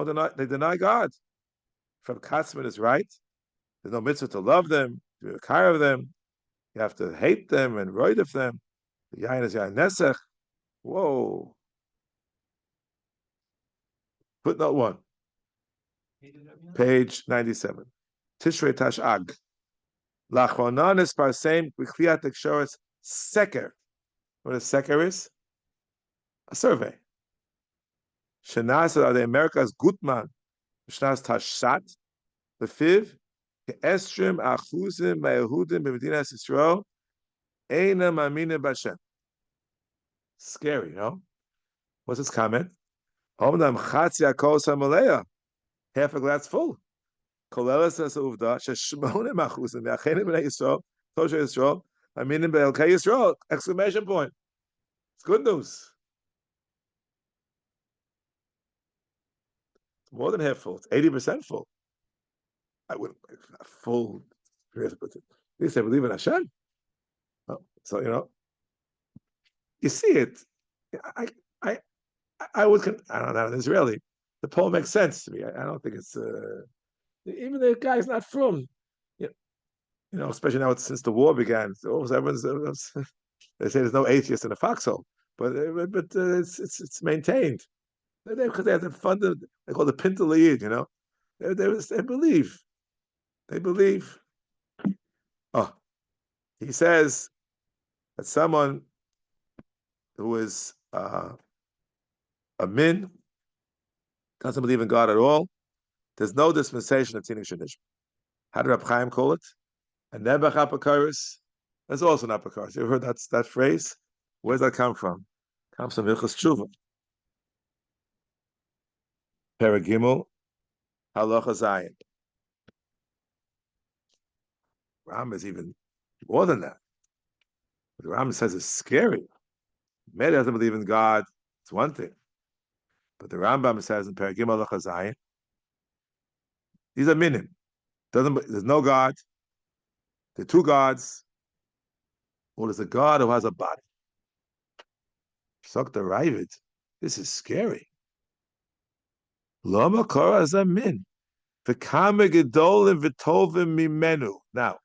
deny God. From Katzman is right. There's no mitzvah to love them, to be a kind of them. You have to hate them and roid of them. The yain is yain nesech. Whoa. Footnote 1. Page 97. Tishrei Tash'ag. Lachronan is parsem b'chliat tekshoretz seker. What a seker is? A survey. Shenas the America's Gutman. Shenas Tashat. The fifth. Ke'estrim achuzim ma'yehudim b'medinas Yisrael. Eina ma'amina b'Hashem. Scary, no? What's his comment? Omnam chatzi hakol samaleya. Half a glass full. Kolelas as uvda sheshmonim achuzim yachenim b'nei Yisrael tosha Yisrael aminim b'elkei Yisrael. Exclamation point. It's good news. It's more than half full. It's 80% full. I wouldn't full. At least I believe in Hashem. So you see it. I would. I don't know. In Israeli, the poem makes sense to me. I don't think it's. Even the guy's not from. Especially now since the war began. So everyone's. They say there's no atheist in a foxhole, but it's maintained. Because they have the fund. They call it the Pinta. They believe. They believe. Oh, he says that someone who is a min doesn't believe in God at all. There's no dispensation of Tinok Shenishba. How did Reb Chaim call it? A nebach apakaris. That's also an apakaris. You ever heard that phrase? Where does that come from? It comes from Hilchos Tshuva. Paragimel, Halacha Zayin. Ram is even more than that. What the Ram says is scary. Mary doesn't believe in God. It's one thing. But the Rambam says in Paragimel Halacha Zayin, these are minim. There's no God. There are two gods. Or there's a God who has a body. Sok the Ravid. This is scary. Lama Kora is a min. V'kame gedolim v'tovim mimenu. Now,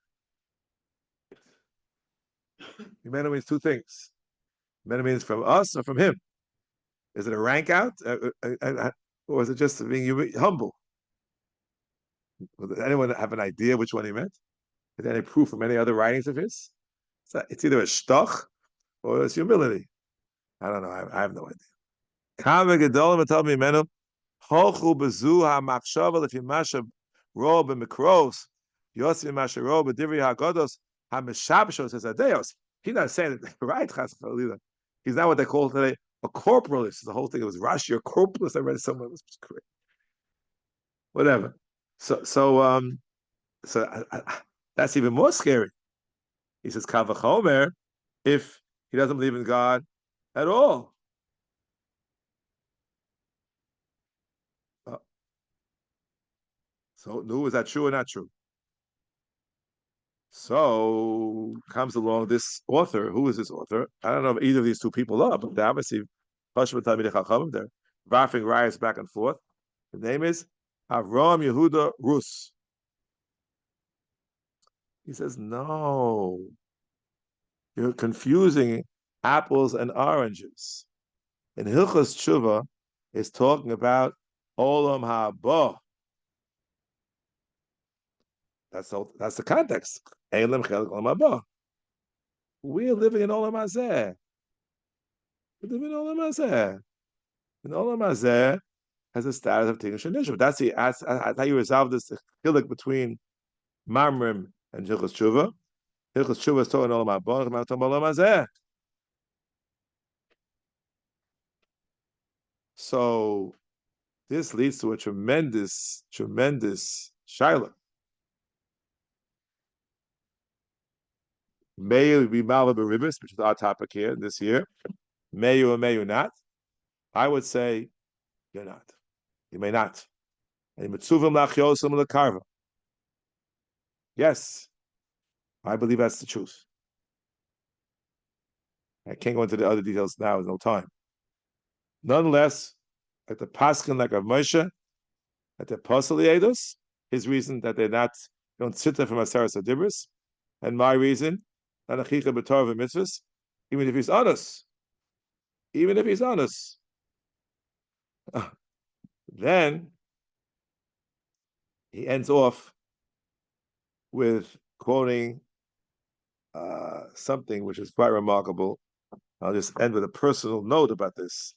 mimenu means two things. Mimenu means from us or from him. Is it a rank out? Or is it just being humble? Does anyone have an idea which one he meant? Is there any proof from any other writings of his? It's either a shtoch or it's humility. I don't know. I have no idea. Kame gedolim v'tovim mimenu. Hochu bezu ha-machshava lefi masha ro b'mikros yosi masha ro b'divri ha-godos ha-meshabshos as adeos. He's not saying that, right, Chas Chalila. He's not what they call today a corporalist. The whole thing, it was Rashi, a corporalist. I read it somewhere. It was great. Whatever. So that's even more scary. He says, Kavachomer, if he doesn't believe in God at all. So, no, is that true or not true? So comes along this author. Who is this author? I don't know if either of these two people are, but they obviously they're varfing riots back and forth. The name is Avram Yehuda Rus. He says, no, you're confusing apples and oranges. And Hilchos Tshuva is talking about Olam Haba. That's the context. Elam Chelik Olam Haba. We're living in Olam Hazeh. We're living in Olam Hazeh. And Olam Hazeh has a status of Tinok Shenishba. That's how you resolve this Willig between Mamrim and Hilchos Tshuva. Hilchos Tshuva is talking Olam Haba, I'm talking about Olam Hazeh. So this leads to a tremendous shaila. May you be Malva Beribis, which is our topic here this year. May you or may you not? I would say you're not. You may not. Yes, I believe that's the truth. I can't go into the other details now, there's no time. Nonetheless, like the Paskin, like of Moshe, at the Apostle Eidos, his reason that they don't sit there from Aseres Adibris, and my reason, not Achicha B'Torah Mitzvahs, even if he's honest, then he ends off with quoting something which is quite remarkable. I'll just end with a personal note about this.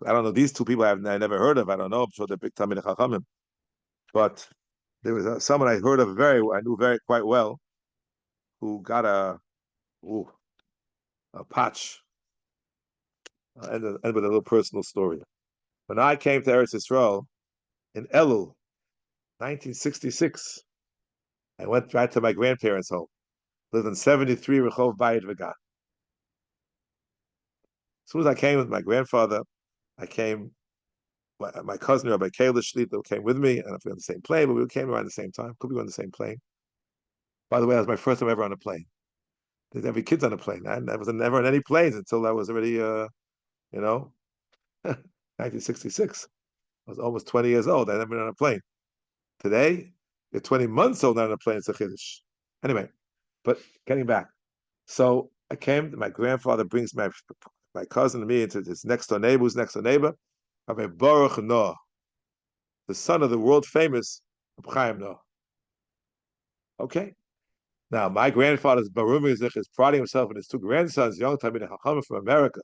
I don't know, these two people I never heard of. I don't know, I'm sure they're big Talmidei Chachamim. But there was someone I heard of I knew quite well, who got a patch. I'll end with a little personal story. When I came to Eretz Yisrael in Elul, 1966, I went right to my grandparents' home. Lived in 73 Rehov Bayit V'Gan. As soon as I came with my grandfather, my cousin Rabbi Kalish Shlita came with me, and if we were on the same plane, but we came around the same time. Could be on the same plane. By the way, that was my first time ever on a plane. There's every kid's on a plane. I was never on any planes until I was already, 1966. I was almost 20 years old. I never been on a plane. Today, you're 20 months old not on a plane. It's a chiddush. Anyway, but getting back. So I came. My grandfather brings my cousin and me into his next door neighbor. Who's next door neighbor? Rabbi Baruch Noah, the son of the world famous Chaim Noah. Okay. Now, my grandfather's Barum is priding himself in his two grandsons, young Talmidei Chachamim from America.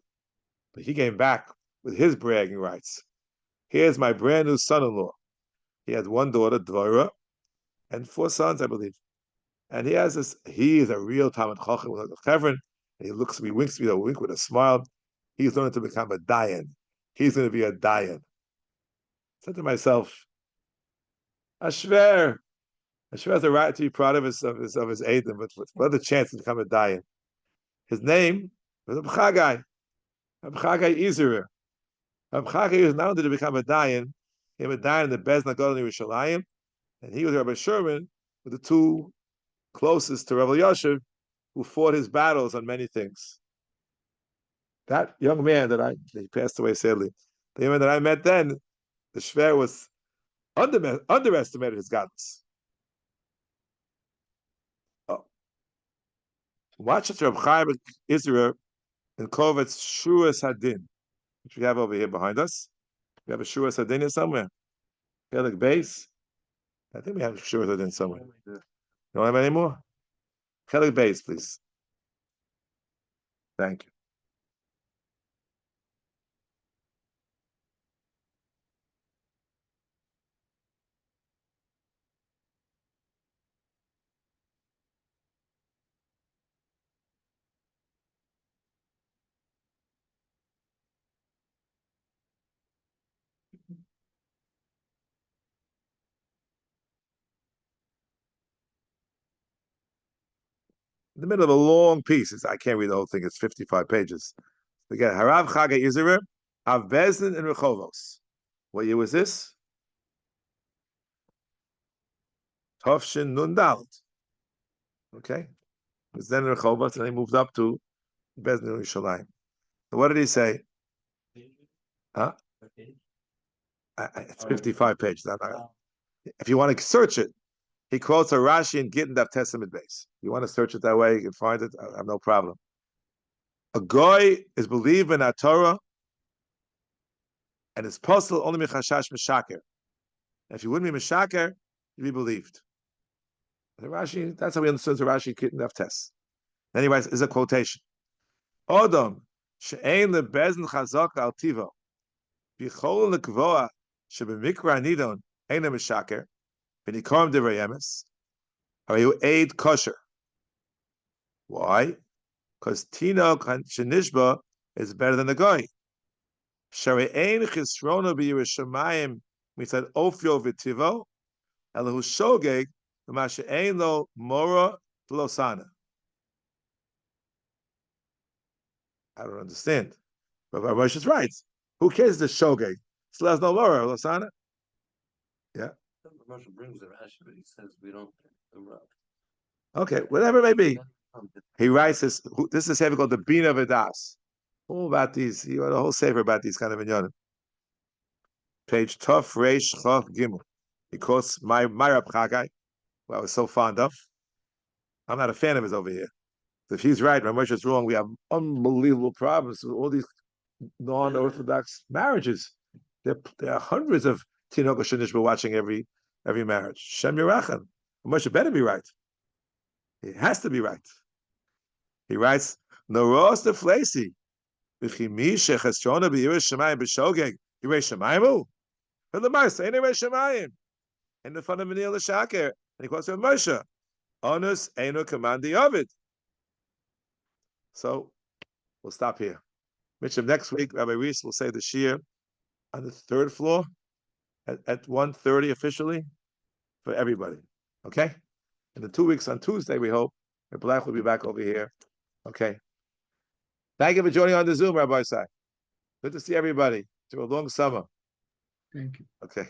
But he came back with his bragging rights. Here's my brand new son-in-law. He has one daughter, Dvorah, and 4 sons, I believe. And he is a real Talmid Chacham with a Chevron, and he winks me a wink with a smile. He's learning to become a Dayan. He's going to be a Dayan. I said to myself, Ashver has a right to be proud of his Eidim, but what other chance to become a Dayan? His name was Abchagai Izerer. Abchagai is not only to become a Dayan, he was a Dayan in the Bez Nagadol in Yerushalayim, and he was Rabbi Sherman with the 2 closest to Rabbi Yoshev, who fought his battles on many things. That young man he passed away sadly, the young man that I met then, the Shver was underestimated his godless. Watch it, Reb Chaim Israel in Kovetz Shuas Hadin, which we have over here behind us. We have a Shuas Hadin here somewhere. Pelik base. I think we have a Shuas Hadin somewhere. You don't have any more? Pelik base, please. Thank you. In the middle of a long piece, I can't read the whole thing. It's 55 pages. Again, Harav Chaga Yizera, Avbezin and Rechovos. What year was this? Tovshin Nun Dalet. Okay? It was then in Rechovos, and he moved up to Bezin and Yerushalayim. So what did he say? Huh? It's 55 pages. If you want to search it, he quotes a Rashi in Gittin Daf Testament base. If you want to search it that way, you can find it. I have no problem. A goy is believed in a Torah, and it's possible only mechashash mishaker. If you wouldn't be mishaker, you'd be believed. The Rashi, that's how we understand the Rashi Gittin Daf Test. Then he writes, is a quotation. Odom, she'ein lebezin chazak al tivo, bichol lekvoa, shebemikra nidon, eina mishaker, v'nikorim divrei emes, you aid kosher. Why? Because Tinok Shenishba is better than the guy. Shari ein chisrona b'Yerushalayim mitzad ofyo v'tivo, elahu shogeg v'mashe ein lo mora v'losana. I don't understand. But Rav is right. Who cares the shogeg? Still has no mora v'losana. Yeah. Rav brings the Rashi, but he says we don't. Okay, whatever it may be. He writes this. This is a sefer called the Bina V'das. All about these. He wrote a whole sefer about these kind of inyanim. Page Tov Reish Chav Gimel. He quotes my Rab Chagai, who I was so fond of. I'm not a fan of his over here. So if he's right, Rav is wrong. We have unbelievable problems with all these non-Orthodox marriages. There are hundreds of Tinok Shenishba watching every marriage. Shem Yerachan. Moshe better be right. He has to be right. He writes, Noros the Flasi. V'chimi shechestrona b'yiris shemayim b'shogeg. Yiris shemayimu? For the Mars, ain't Yiris shemayim. In the fun of Menil Shaker. And he quotes from Moshe. Onus einu commandi Ovid. So, we'll stop here. Mitchum, next week, Rabbi Reese will say the Shir on the third floor at 1:30 officially for everybody. Okay? In the 2 weeks on Tuesday, we hope, Black will be back over here. Okay. Thank you for joining on the Zoom, Rabbi Sai. Good to see everybody. To a long summer. Thank you. Okay.